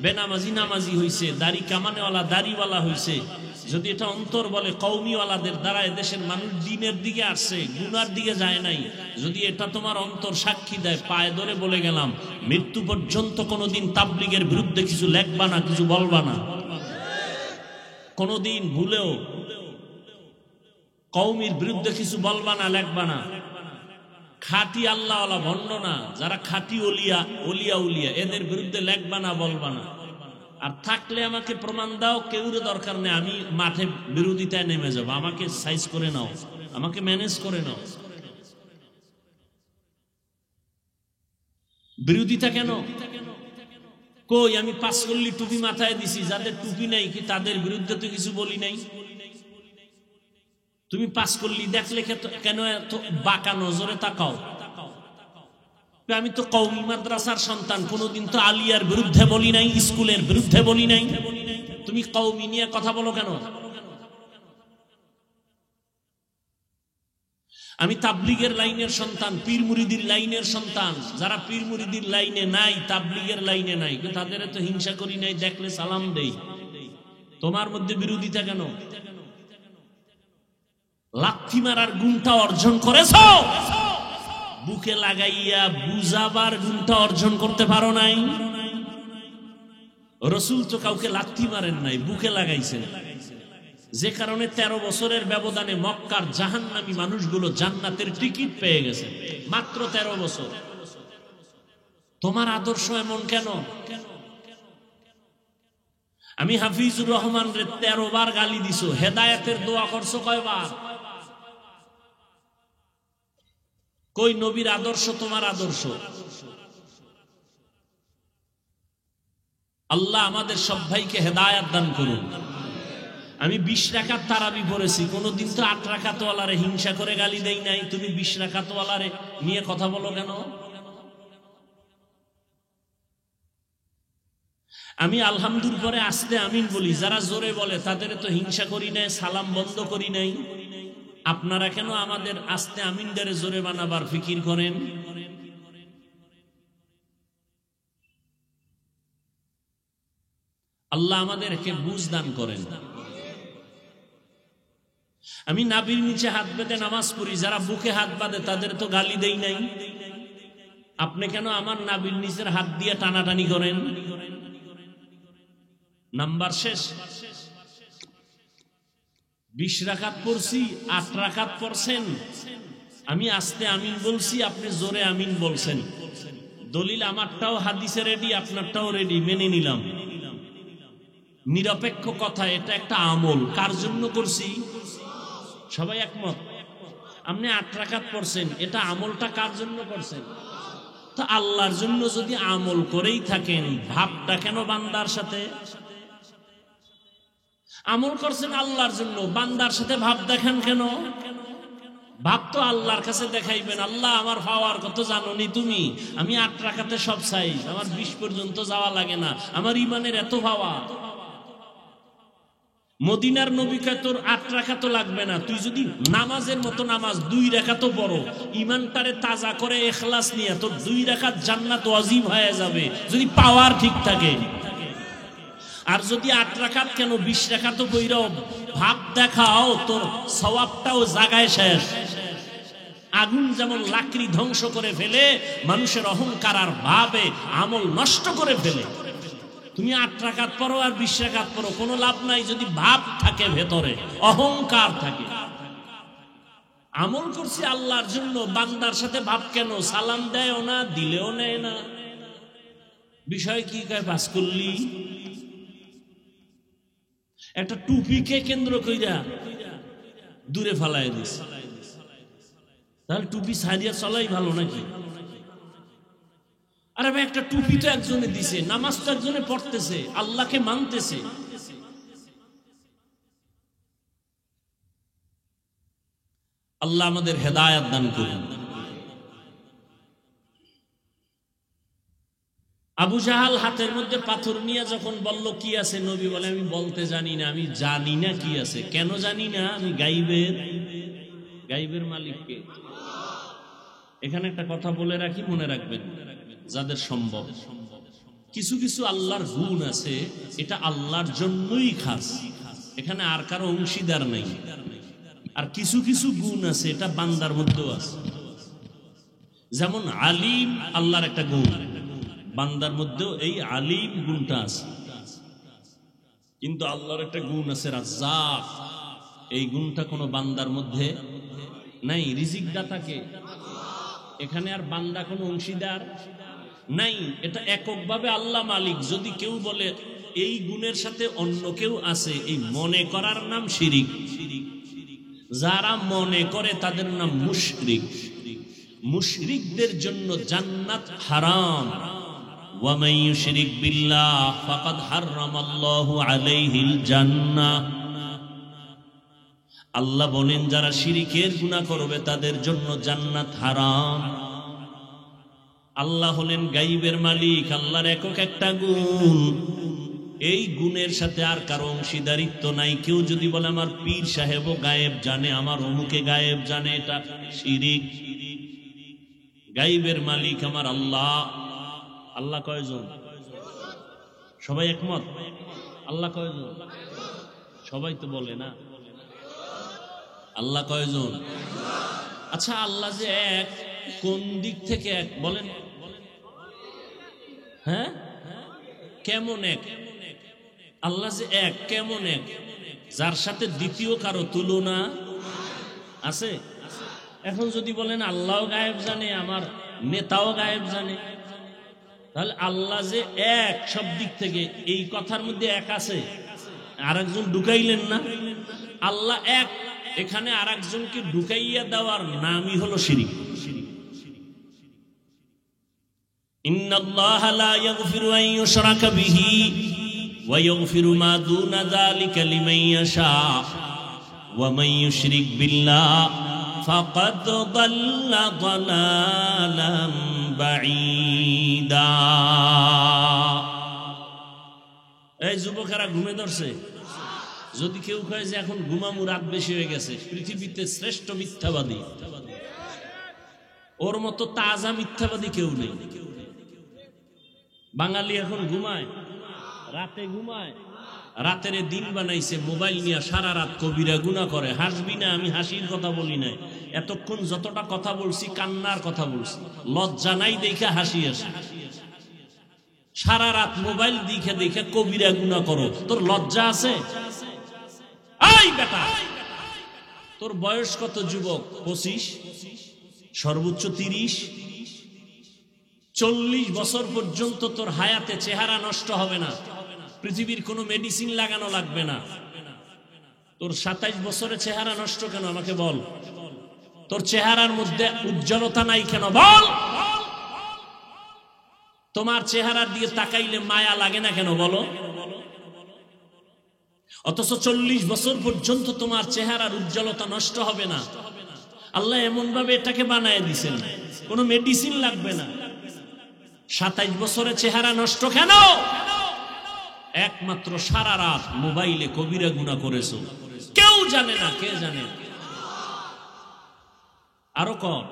Speaker 1: বেনামাজি নামাজি হইছে, দাড়ি কামানেওয়ালা দাড়িওয়ালা হইছে, যদি এটা অন্তর বলে কওমিওয়ালাদের দ্বারা এদেশের মানুষ দ্বীনের দিকে আসছে, গুনার দিকে যায় নাই, যদি এটা তোমার অন্তর সাক্ষী দেয়, পায়ে ধরে বলে গেলাম, মৃত্যু পর্যন্ত কোনোদিন তাবলীগের বিরুদ্ধে কিছু লেখবা না, কিছু বলবা না, কোনোদিন ভুলেও কওমির বিরুদ্ধে কিছু বলবা না, লেখবা না। খাঁটি আল্লাহওয়ালা ভণ্ড না, যারা খাঁটি ওলিয়া উলিয়া এদের বিরুদ্ধে লেখবা না, বলবা না। আর থাকলে আমাকে প্রমাণ দাও, কেউরে দরকার নেই, আমি মাঠে বিরোধিতায় নেমে যাব, আমাকে সাইজ করে নাও, আমাকে ম্যানেজ করে নাও। বিরোধিতা কেন? কই আমি 5 কল্লি টুপি মাথায় দিছি, যাদের টুপি নাই কি তাদের বিরুদ্ধে তো কিছু বলি নাই। তুমি 5 কল্লি দেখলে কেন এত বাঁকা নজরে তাকাও? আমি তো কওমি মাদ্রাসার সন্তান, কোনোদিন তো আলিয়ার বিরুদ্ধে বলি নাই, স্কুলের বিরুদ্ধে বলি নাই, তুমি কওমি নিয়ে কথা বলো কেন? আমি তাবলীগের লাইনের সন্তান, পীর মুরিদির লাইনের সন্তান, যারা পীর মুরিদির লাইনে নাই, তাবলীগের লাইনে নাই, তাদের তো হিংসা করি নাই, দেখলে সালাম দেই। তোমার মধ্যে বিরোধিতা কেন? লাথি মারার গুণটা অর্জন করেছো, বুকে লাগাইয়া বুঝাবার গুণটা অর্জন করতে পারো নাই। রাসূল তো কাউকে লাথি মারেন নাই, বুকে লাগাইছেন, যে কারণে 13 বছরের ব্যবধানে মক্কার জাহান্নামী মানুষগুলো জান্নাতের টিকিট পেয়ে গেছে, মাত্র 13 বছর। তোমার আদর্শ এমন কেন? আমি হাফিজুর রহমান রে 13 বার গালি দিছো, হেদায়েতের দোয়া করছো কয়বার? কই নবীর আদর্শ তোমার আদর্শ? আল্লাহ আমাদের সব ভাইকে হেদায়েত দান করুন। আমি 20 রাকাত তারাবি পড়েছি, কোনোদিন তো 8 রাকাতওয়ালারে হিংসা করে গালি দেই নাই। তুমি 20 রাকাতওয়ালারে নিয়ে কথা বলো কেন? আমি আলহামদুলিল্লাহ পরে আস্তে আমিন বলি, যারা জোরে বলে তাদের তো হিংসা করি নাই, সালাম বন্ধ করি নাই। আপনারা কেন আমাদের আস্তে আমিনদারে জোরে বানাবার ফিকির করেন? আল্লাহ আমাদেরকে বুঝ দান করেন। আমি নাভির নিচে হাত বেঁধে নামাজ পড়ি, যারা বুকে হাত বাঁধে তাদের তো গালি দেই নাই। আপনি কেন আমার নাভির নিচের হাত দিয়ে টানাটানি করেন? নাম্বার শেষ। 20 রাকাত পড়ছি, 8 রাকাত পড়ছেন, আমি আস্তে আমিন বলছি, আপনি জোরে আমিন বলছেন। দলিল আমারটাও হাদিসে রেডি, আপনারটাও রেডি, মেনে নিলাম। নিরপেক্ষ কথা, এটা একটা আমল। কার জন্য করছি? সবাই একমত? আপনি 8 রাকাত পড়ছেন, এটা আমলটা কার জন্য করছেন? তো আল্লাহর জন্য যদি আমল করেই থাকেন, ভাবটা কেন বান্দার সাথে? আমল করছেন আল্লাহর জন্য, বান্দার সাথে ভাব দেখান কেন? ভাব তো আল্লাহর কাছে দেখাইবেন। আল্লাহ আমার পাওয়ার কত জানোনি তুমি? আমি 8 রাকাতে সব চাই, আমার 20 পর্যন্ত যাওয়া লাগে না, আমার ইমানের এত পাওয়া। মদিনার নবী কয় তোর 8 রাকাত লাগবে না, তুই যদি নামাজের মতো নামাজ 2 রাকাত পড়ো, ইমানটারে তাজা করে ইখলাস নিয়ে, তোর 2 রাকাত জান্নাত ওয়াজিব হয়ে যাবে, যদি পাওয়ার ঠিক থাকে। আর যদি 8 রাকাত কেন 20 রাকাত কইরা ভাব দেখাও, তোর সওয়াবটাও জায়গায় শেষ। আগুন যেমন লাকড়ি ধ্বংস করে ফেলে, মানুষের অহংকার আর ভাবে আমল নষ্ট করে ফেলে। তুমি 8 রাকাত পড়ো আর 20 রাকাত পড়ো, কোনো লাভ নাই যদি ভাব থাকে, ভেতরে অহংকার থাকে। আমল করছি আল্লাহর জন্য, বান্দার সাথে ভাব কেন? সালাম দেয়ও না, দিলেও নেয় না। বিষয় কি? কয় পাস করলি। একটা টুপিকে কেন্দ্র কইরা দূরে ফালায় দিস, তাহলে টুপি সারিয়া চলাই ভালো নাকি? আরে ভাই, একটা টুপি তো একজনে দিছে, নামাজ তো একজনে পড়তেছে, আল্লাহকে মানতেছে। আল্লাহ আমাদের হেদায়েত দান করুন। আবু জাহাল হাতের মধ্যে পাথর নিয়ে যখন বলল কি আছে, নবী বলে আমি বলতে জানি না, আমি জানি না কি আছে। কেন জানি না? আমি গাইবের মালিককে। এখানে একটা কথা বলে রাখি, মনে রাখবেন যাদের সম্ভব। কিছু কিছু আল্লাহর গুণ আছে, এটা আল্লাহর জন্যই খাস, এখানে আর কারো অংশীদার নেই। আর কিছু কিছু গুণ আছে, এটা বান্দার মধ্যেও আছে। যেমন আলিম আল্লাহর একটা গুণ, বান্দার মধ্যেও এই আলিম গুণটা আছে। কিন্তু আল্লাহর একটা গুণ আছে রাজ্জাক, এই গুণটা কোনো বান্দার মধ্যে নাই। রিজিক দাতাকে, এখানে আর বান্দা কোনো অংশীদার নাই, এটা এককভাবে আল্লাহ মালিক। যদি কেউ বলে এই গুণের সাথে অন্য কেউ আছে, এই মনে করার নাম শিরিক। যারা মনে করে তাদের নাম মুশরিক। মুশরিকদের জন্য জান্নাত হারাম। ওয়ামান ইউশরিক বিল্লাহ ফাকাদ হারামাল্লাহু আলাইহিল জান্নাহ। আল্লাহ বলেন যারা শিরিকের গুনাহ করবে তাদের জন্য জান্নাত হারাম। আল্লাহ হলেন গায়বের মালিক, আল্লাহর একক একটা গুণ, এই গুণের সাথে আর কারো অংশীদারিত্ব নাই। কেউ যদি বলে আমার পীর সাহেবও গায়েব জানে, আমার অমুকে গায়েব জানে, এটা শিরিক। গায়বের মালিক আমার আল্লাহ। আল্লাহ কয়জন? সবাই একমত? আল্লাহ কয়জন? সবাই তো বলে না। আল্লাহ কয়জন? আচ্ছা, আল্লাহ যে এক, কোন দিক থেকে এক বলেন? হ্যাঁ, কেমন এক? আল্লাহ যে এক, কেমন এক? যার সাথে দ্বিতীয় কারো তুলনা আছে? এখন যদি বলেন আল্লাহও গায়েব জানে, আমার নেতাও গায়েব জানে, তাহলে আল্লাহ যে এক সব দিক থেকে, এই কথার মধ্যে এক আছে, আরেকজন ঢুকাইলেন না। আল্লাহ এক, এখানে আরেকজনকে ঢুকাইয়া দেওয়ার নামই হলো শিরিক। ইন্নাল্লাহা লা ইয়াগফিরু আন ইউশরাকা বিহি ওয়া ইয়াগফিরু মা দুনা যালিকা লিমান ইয়াশা ওয়া মান ইউশরিক বিল্লাহ ফাকাদ দাল্লা দালালাম বাঈদা। এই যুবকেরা ঘুমে ধরছে, যদি কেউ কয় যে এখন ঘুমামু রাত বেশি হয়ে গেছে, পৃথিবীতে শ্রেষ্ঠ মিথ্যাবাদী, ওর মতো তাজা মিথ্যাবাদী কেউ নেই। বাঙালি এখন ঘুমায়, রাতে ঘুমায়, রাতের দিন বানাইছে, মোবাইল নিয়ে সারা রাত কবিরা গুনাহ করে। হাসবি না, আমি হাসির কথা বলি নাই, এতক্ষণ যতটা কথা বলছি কান্নার কথা বলছি। লজ্জা নাই দেখে হাসি আসে। সারা রাত মোবাইল দেখে দেখে কবিরা গুনাহ করো, তোর লজ্জা আছে? এই বেটা, তোর বয়স কত যুবক? 25, সর্বোচ্চ 30, 40 বছর পর্যন্ত তোর হায়াতে চেহারা নষ্ট হবে না, পৃথিবীর কোনো মেডিসিন লাগানো লাগবে না। তোর 27 বছরে চেহারা নষ্ট কেন আমাকে বল? তোর চেহারার মধ্যে উজ্জ্বলতা নাই কেন বল? তোমার চেহারার দিকে তাকাইলে মায়া লাগে না কেন বলো? অথচ 40 বছর পর্যন্ত তোমার চেহারার উজ্জ্বলতা নষ্ট হবে না। আল্লাহ এমন ভাবে এটাকে বানায় দিয়েছেন, কোনো মেডিসিন লাগবে না। 27 বছরে চেহারা নষ্ট কেন? একমাত্র সারা রাত মোবাইলে কবিরা গুনাহ করেছো, কেউ জানে না। কে জানে? আরো কর,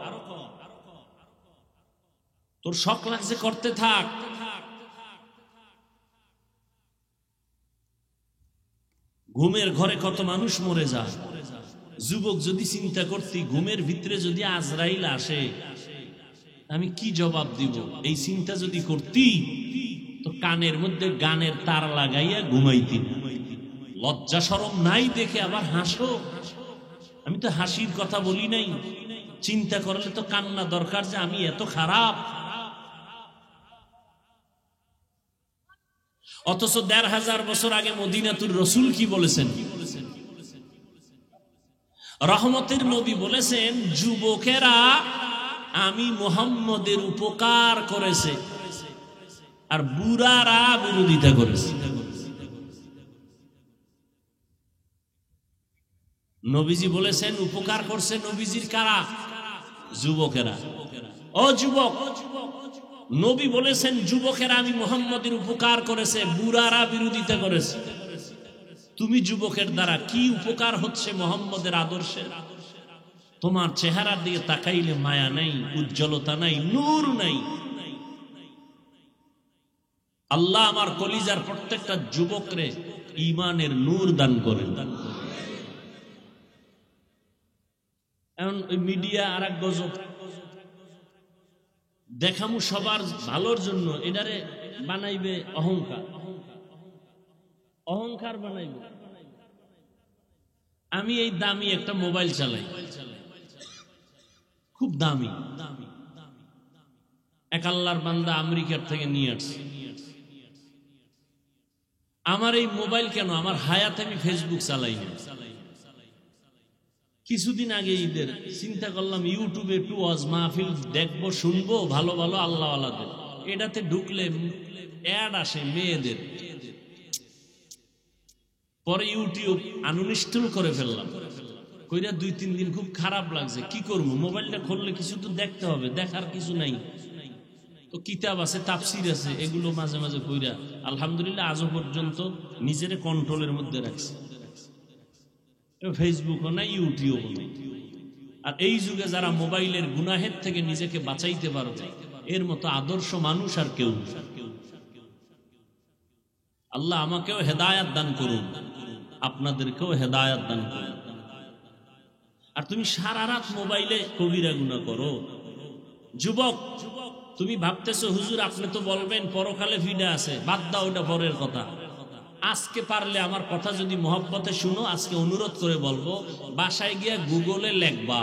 Speaker 1: তোর শখ লাগছে করতে থাক। ঘুমের ঘরে কত মানুষ মরে যায়। যুবক যদি চিন্তা করতি, ঘুমের ভিতরে যদি আজরাইল আসে আমি কি জবাব দিব, এই চিন্তা যদি করতি তো কানের মধ্যে গানের তার লাগাইয়া ঘুমাইতি। লজ্জা শরম নাই দেখে আবার হাসো। আমি তো হাসির কথা বলি নাই, চিন্তা করলে তো কান্না দরকার যে আমি এত খারাপ। অথচ 1500 বছর আগে মদিনাতুর রসুল কি বলেছেন? রহমতের নবী বলেছেন, যুবকেরা আমি মুহাম্মদের উপকার করেছে আর বুড়ারা বিরোধিতা করেছে। নবীজি বলেছেন উপকার করছে নবীজির কারা? যুবকেরা। ও যুবক, নবী বলেছেন যুবকেরা আমি মুহাম্মদের উপকার করেছে, বুড়ারা বিরোধিতা করেছে। তুমি যুবকের দ্বারা কি উপকার হচ্ছে মুহাম্মদের আদর্শের? তোমার চেহারার দিকে তাকাইলে মায়া নাই, উজ্জ্বলতা নাই, নূর নাই। আল্লাহ আমার কলিজার প্রত্যেকটা যুবকরে ঈমানের নূর দান করেন। এখন ওই মিডিয়া আর এক গজব, দেখামু সবার ভালোর জন্য, এটারে বানাইবে অহংকার, অহংকার বানাইবে। আমি এই দামি একটা মোবাইল চালাই, খুব দামি, এক আল্লাহর বান্দা আমেরিকার থেকে নিয়ে আসছে। আমার এই মোবাইল কেন, আমার হায়াতে আমি ফেসবুক চালাই না। কিছুদিন আগে ঈদের চিন্তা করলাম ইউটিউবে একটু ওয়াজ মাহফিল দেখবো, শুনবো, ভালো ভালো আল্লাহওয়ালাদের। এটাতে ঢুকলে অ্যাড আসে মেয়েদের। পরে ইউটিউব আনইনস্টল করে ফেললাম। কইরা 2-3 দিন খুব খারাপ লাগছে। কি করবো, মোবাইলটা খুললে কিছু তো দেখতে হবে, দেখার কিছু নাই। তো কিতাব আছে, তাফসির আছে, এগুলো মাঝে মাঝে কইরা আলহামদুলিল্লাহ আজও পর্যন্ত নিজের কন্ট্রোলের মধ্যে রাখছে। ফেসবুকও নাই, ইউটিউবও নাই। আর এই যুগে যারা মোবাইলের গুনাহের থেকে নিজেকে বাঁচাইতে পারবে, এর মতো আদর্শ মানুষ আর কেউ। আল্লাহ আমাকেও হেদায়াত দান করুন, আপনাদেরকেও হেদায়াত দান করুন। আর তুমি সারা রাত মোবাইলে কবিরা গুনাহ করো। যুবক, তুমি ভাবতেছো হুজুর আপনি তো বলবেন পরকালে ফিডা আছে, বাদ দাও, ওটা পরের কথা। আজকে পারলে আমার কথা যদি মহব্বতে শুনো, আজকে অনুরোধ করে বলবো, বাসায় গিয়া গুগলে লেখবা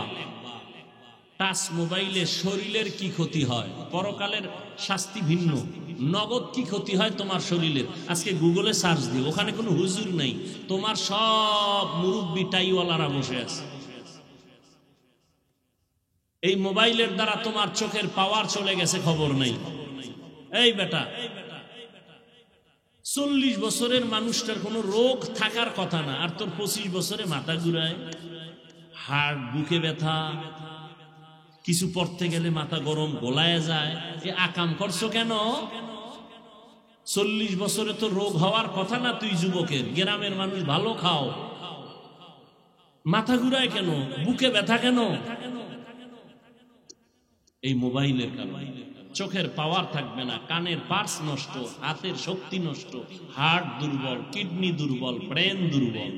Speaker 1: টাচ মোবাইলে শরীরের কি ক্ষতি হয়, পরকালের শাস্তি ভিন্ন, নগদ কি ক্ষতি হয় তোমার শরীরের। আজকে গুগলে সার্চ দিও, ওখানে কোনো হুজুর নাই, তোমার সব মুরব্বি টাইওয়ালারা বসে আছে। এই মোবাইলের দ্বারা তোমার চোখের পাওয়ার চলে গেছে, খবর নেই। এই বেটা, 40 বছরের মানুষটার কোনো রোগ থাকার কথা না, আর তোর 25 বছরে মাথা ঘুরায়, হাড়, বুকে ব্যথা, কিছু পড়তে গেলে মাথা গরম, গোলায় যায়। এ আকাম করছো কেন? 40 বছরে তো রোগ হওয়ার কথা না, তুই যুবকের, গ্রামের মানুষ ভালো খাও, মাথা ঘুরায় কেন, বুকে ব্যথা কেন? এই মোবাইলের কারণে চোখের পাওয়ার থাকবে না, কানের পার্টস নষ্ট, হাতের শক্তি নষ্ট, হার্ট দুর্বল, কিডনি দুর্বল, ব্রেন দুর্বল।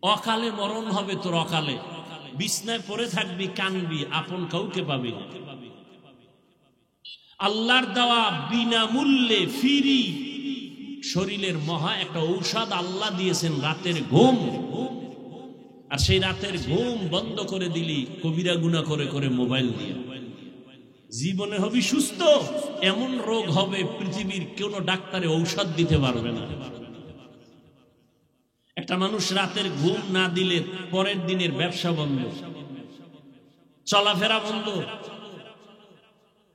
Speaker 1: অকালে মরণ হবে তোর, অকালে বিছনায় পড়ে থাকবি, কানবি, আপন কাউকে পাবি না। আল্লাহর দেওয়া বিনামূল্যে ফ্রি শরীরের মহা একটা ঔষধ আল্লাহ দিয়েছেন, রাতের ঘুম। আর সেই রাতের ঘুম বন্ধ করে দিলি কবিরা গুনাহ করে করে মোবাইল দিয়ে। জীবনে হবি সুস্থ, এমন রোগ হবে পৃথিবীর কোন ডাক্তারে ঔষধ দিতে পারবে না। একটা মানুষ রাতের ঘুম না দিলে পরের দিনের ব্যবসা বন্ধ, চলাফেরা বন্ধ।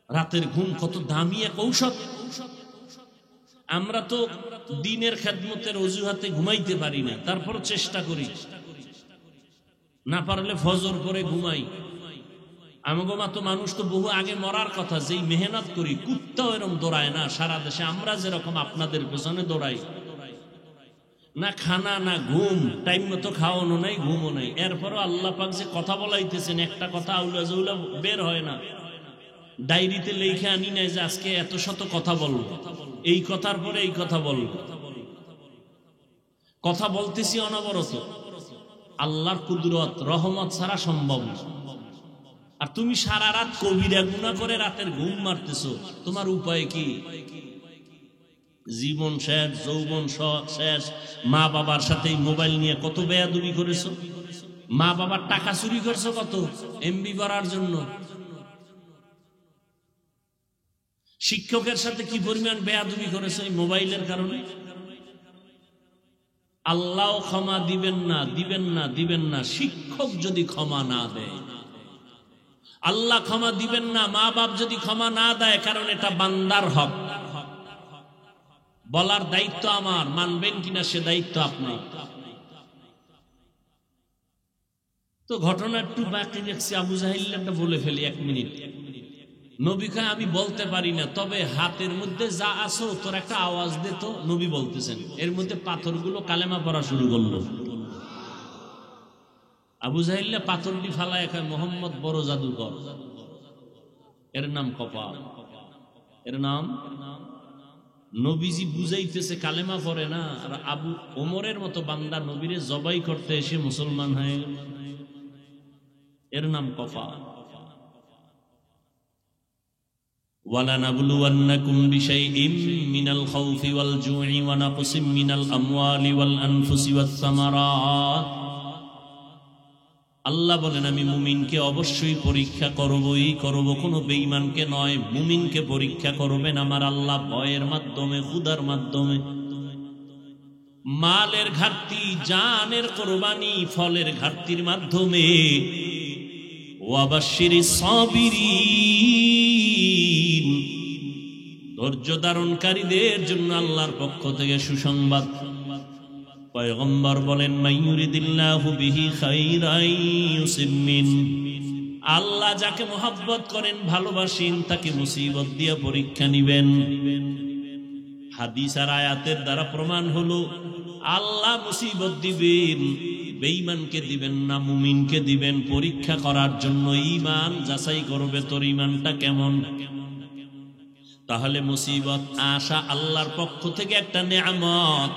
Speaker 1: রাতের ঘুম কত দামি এক ঔষধ। আমরা তো দিনের খেদমতের অজুহাতে ঘুমাইতে পারি না, তারপর চেষ্টা করি, না পারলে ফজর করে ঘুমাই। আমাগো মতো মানুষ তো বহু আগে মরার কথা, যেই মেহনত করি, কুত্তাও এরকম দৌড়ায় না সারা দেশে। আমরা যেরকম আপনাদের পেছনে দৌড়াই, না খানা না ঘুম, টাইম মতো খাওয়ানো নাই, ঘুমও নাই। এরপরও আল্লাহ পাক যে কথা বলাইতেছেন, একটা কথা আউলা জৌলা বের হয় না। ডায়েরিতে লিখে আনি নাই যে আজকে এত শত কথা বলবো, এই কথার পরে এই কথা বলবো। কথা বলতেছি অনবরত, আল্লাহর কুদরত রহমত ছাড়া সম্ভব না। আর তুমি সারা রাত কবিরা গুনাহ করে রাতের ঘুম মারতেছো, তোমার উপায় কি? জীবন শেষ, যৌবন শেষ। মা বাবার সাথে মোবাইল নিয়ে কত বেয়াদবি করেছো, মা বাবার টাকা চুরি করছো কত এমবি করার জন্য। শিক্ষকের সাথে কি পরিমাণ বেয়াদবি করেছো এই মোবাইলের কারণে। আল্লাহ ক্ষমা দিবেন না, দিবেন না, দিবেন না। শিক্ষক যদি ক্ষমা না দেয়, আল্লাহ ক্ষমা দিবেন না। মা বাপ যদি ক্ষমা না দেয়, কারণ এটা বান্দার হক। বলার দায়িত্ব আমার, মানবেন কিনা সে দায়িত্ব আপনার। তো ঘটনা একটু বাকি রাখছি, আবু জাহিলটা বলে ফেলি 1 মিনিট। নবী কয় আমি বলতে পারি না, তবে হাতের মধ্যে যা আছো তোর একটা আওয়াজ দে তো। নবী বলতেছেন, এর মধ্যে পাথরগুলো কালেমা পড়া শুরু করলো। আবু জাহিল পাথরটি ফালায় কয় মোহাম্মদ বড় জাদুকর, এর নাম কপাল, এর নাম। নবীজি বুঝাইতেছে কালেমা পড়ে না, আর আবু ওমরের মতো বান্দা নবীরে জবাই করতে এসে মুসলমান হয়ে গেল, এর নাম কপাল। وَلَنَبْلُوَنَّكُمْ بِشَيْءٍ مِّنَ الْخَوْفِ وَالْجُوعِ وَنَقْصٍ مِّنَ الْأَمْوَالِ وَالْأَنفُسِ وَالثَّمَرَاتِ। আল্লাহ বলেন আমি মুমিনকে অবশ্যই পরীক্ষা করবই করব, কোনো বেঈমানকে নয়। মুমিনকে পরীক্ষা করবেন আমার আল্লাহ ভয়ের মাধ্যমে, ক্ষুধার মাধ্যমে, মালের ঘাটতি, জানের কোরবানি, ফলের ঘাটতির মাধ্যমে। ওয়াবাশশিরিস সাবিরিন, ধৈর্য ধারণকারীদের জন্য আল্লাহর পক্ষ থেকে সুসংবাদ। পয়গম্বর বলেন মাইয়ুরিদিল্লাহু বিহি খাইরান ইউসিব মিন, আল্লাহ যাকে মহব্বত করেন, ভালোবাসেন, তাকে মুসিবত দিয়ে পরীক্ষা নিবেন। হাদিস আর আয়াতের দ্বারা প্রমাণ হলো আল্লাহ মুসিবত দিবেন, বেঈমানকে দিবেন না, মুমিনকে দিবেন পরীক্ষা করার জন্য। ঈমান যাচাই করবে তোর ঈমানটা কেমন। তাহলে মুসিবত আসা আল্লাহর পক্ষ থেকে একটা নেয়ামত।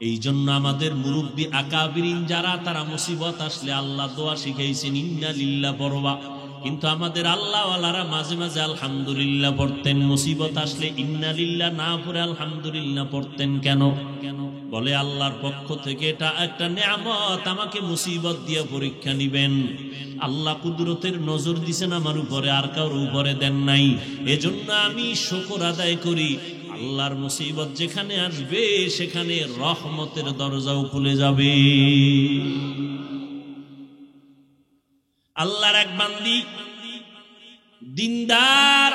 Speaker 1: এই জন্য আমাদের মুরব্বী আকাবিরিন যারা, তারা মুসিবত আসলে আল্লাহ দোয়া শিখাইছেন ইন্না লিল্লাহ পড়বা। কিন্তু আমাদের আল্লাহওয়ালারা মাঝে মাঝে আলহামদুলিল্লাহ পড়তেন, মুসিবত আসলে ইন্না লিল্লাহ না পড়ে আলহামদুলিল্লাহ পড়তেন কেন? বলে আল্লাহর পক্ষ থেকে এটা একটা নেয়ামত, আমাকে মুসিবত দিয়ে পরীক্ষা নিবেন। আল্লাহ কুদরতের নজর দিছেন আমার উপরে, আর কারোর উপরে দেন নাই। এজন্য আমি শুকর আদায় করি। আল্লাহর মুসিবত যেখানে আসবে সেখানে রহমতের দরজাও খুলে যাবে। আল্লাহর এক বান্দি দিনদার,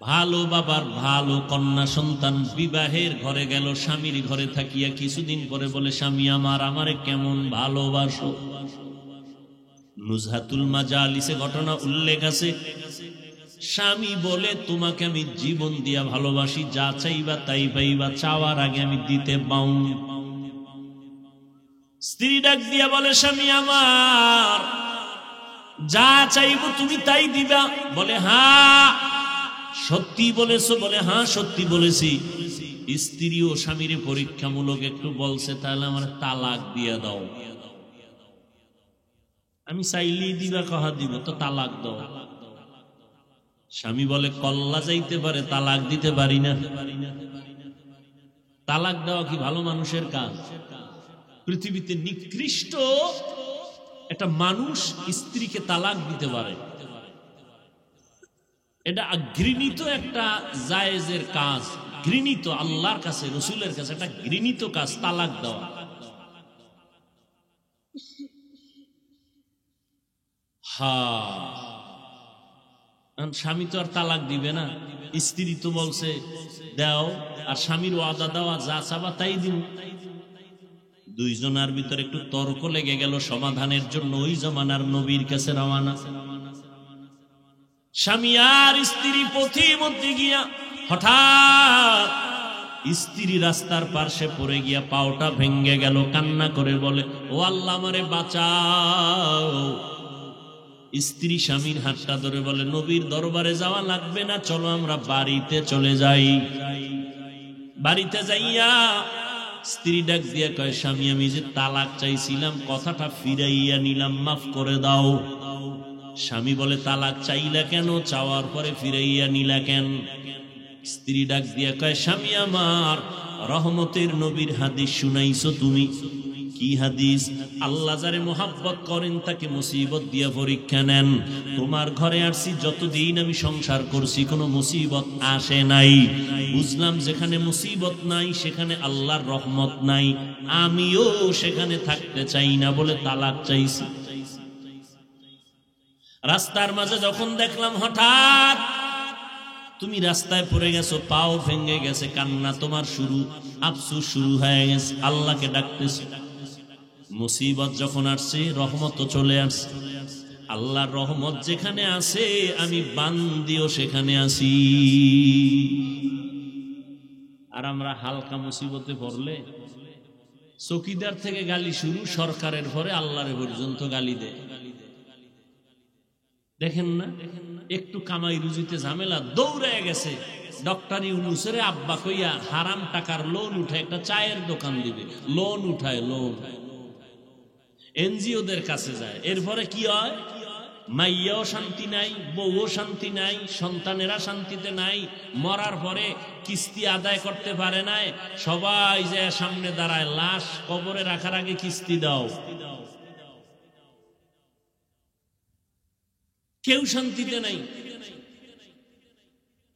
Speaker 1: ভালো বাবার ভালো কন্যা সন্তান, বিবাহের ঘরে গেল, স্বামীর ঘরে থাকিয়া কিছুদিন পরে বলে স্বামী আমার, আমারে কেমন ভালোবাসো। নুজহাতুল মাজালিসে ঘটনা উল্লেখ আছে। স্বামী বলে তোমাকে আমি জীবন দিয়া ভালোবাসি, যা চাইবা তাই পাইবা, চাওয়ার আগে আমি দিতে বাউন্ড। স্ত্রী ডাক দিয়া বলে স্বামী আমার, যা চাইবো তুমি তাই দিবা? বলে হ্যাঁ। সত্যি বলেছো? বলে হ্যাঁ সত্যি বলেছি। স্ত্রী ও স্বামীর পরীক্ষামূলক একটু বলছে, তাহলে আমার তালাক দিয়া দাও। আমি চাইলেই দিবা? কহা দিব তো, তালাক দাও। স্বামী বলে কল্লা যাইতে পারে, তালাক দিতে পারি না। তালাক দেওয়া কি ভালো মানুষের কাজ? পৃথিবীতে নিকৃষ্ট একটা মানুষ স্ত্রীকে তালাক দিতে পারে, এটা ঘৃণিত একটা জায়েজের কাজ, ঘৃণিত আল্লাহর কাছে, রসুলের কাছে একটা ঘৃণিত কাজ তালাক দেওয়া। স্বামী তো আর তালাক দিবে না, স্ত্রী তো বলছে দাও, আর স্বামীর ওয়াদা দেওয়া, যা চাবা তাই দিন। দুইজনের ভিতরে একটু তর্ক লেগে গেল, সমাধানের জন্য ওই জমানার নবীর কাছে রওনা। স্বামী আর স্ত্রী পথে মধ্যে গিয়া হঠাৎ স্ত্রী রাস্তার পাশে পড়ে গিয়া পাওটা ভেঙ্গে গেল, কান্না করে বলে ও আল্লাহ আমারে বাঁচাও। স্ত্রী স্বামীর হাতটা ধরে বলে নবীর দরবারে যাওয়া লাগবে না, চলো আমরা বাড়িতে চলে যাই। বাড়িতে যাইয়া স্ত্রী ডাক দিয়া কয় স্বামী আমি যে তালাক চাইছিলাম কথাটা ফিরাইয়া নিলাম, মাফ করে দাও। স্বামী বলে তালাক চাইলা কেন, চাওয়ার পরে ফিরাইয়া নিলা কেন? স্ত্রী ডাক দিয়া কয় স্বামী আমার, রহমতের নবীর হাদিস শুনাইছো তুমি। কি হাদিস? আল্লাহ যারে মোহাব্বত করেন তাকে মুসিবত দিয়া পরীক্ষা নেন। তোমার ঘরে আসছি, যতদিন আমি সংসার করছি কোনো মুসিবত আসে নাই। বুঝলাম যেখানে মুসিবত নাই সেখানে আল্লাহর রহমত নাই, আমিও সেখানে থাকতে চাই না বলে তালাক চাইছি। রাস্তার মাঝে যখন দেখলাম হঠাৎ তুমি রাস্তায় পড়ে গেছো, পাও ভেঙে গেছে, কান্না তোমার শুরু, আফসোস শুরু হয়ে গেছে, আল্লাহকে ডাকতেছে। মুসিবত যখন আসছে রহমত চলে আসছে। আল্লাহর রহমত যেখানে আছে আমি বান্দিও সেখানে আছি। আর আমরা হালকা মুসিবতে পড়লে চৌকিদার থেকে গালি শুরু, সরকারের পরে আল্লাহর পর্যন্ত গালি দেয়। দেখেন না, একটু কামাই রুজিতে ঝামেলা, দৌড়ে গেছে ডক্টর ইউনূসের আব্বা কইয়া হারাম টাকার লোন উঠে একটা চায়ের দোকান দিবে, লোন উঠায়, লোন এনজিওদের কাছে যায়। এরপরে কি হয়? মাইয়াও শান্তি নাই, বউও শান্তি নাই, সন্তানেরা শান্তিতে নাই। মরার পরে কিস্তি আদায় করতে পারে নাই, সবাই যায় সামনে দাঁড়ায়, লাশ কবরে রাখার আগে কিস্তি দাও। কেউ শান্তিতে নাই।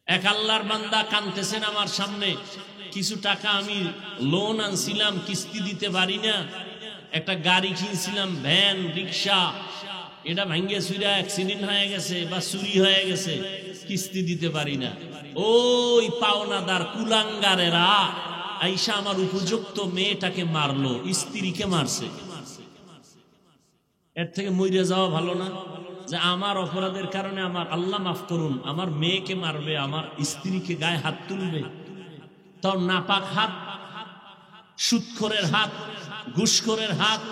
Speaker 1: এক আল্লাহর বান্দা কাঁদতেছেন আমার সামনে, কিছু টাকা আমি লোন আনছিলাম, কিস্তি দিতে পারি না। একটা গাড়ি কিনছিলাম, ভ্যান রিক্সা, এটা ভাঙ্গে চুরা অ্যাক্সিডেন্ট হয়ে গেছে বা চুরি হয়ে গেছে, কিস্তি দিতে পারি না। ওই পাওনাদার কুলাঙ্গারেরা আইসা আমার উপযুক্ত মেয়েটাকে মারলো, স্ত্রীকে মারছে। এর থেকে মইরে যাওয়া ভালো না? যে আমার অপরাধের কারণে আমার আল্লাহ মাফ করুন, আমার মেয়েকে মারবে, আমার স্ত্রীকে গায়ে হাত তুলবে, তাও নাপাক হাত, সুদখোরের হাত, ঘুষখোরের হাত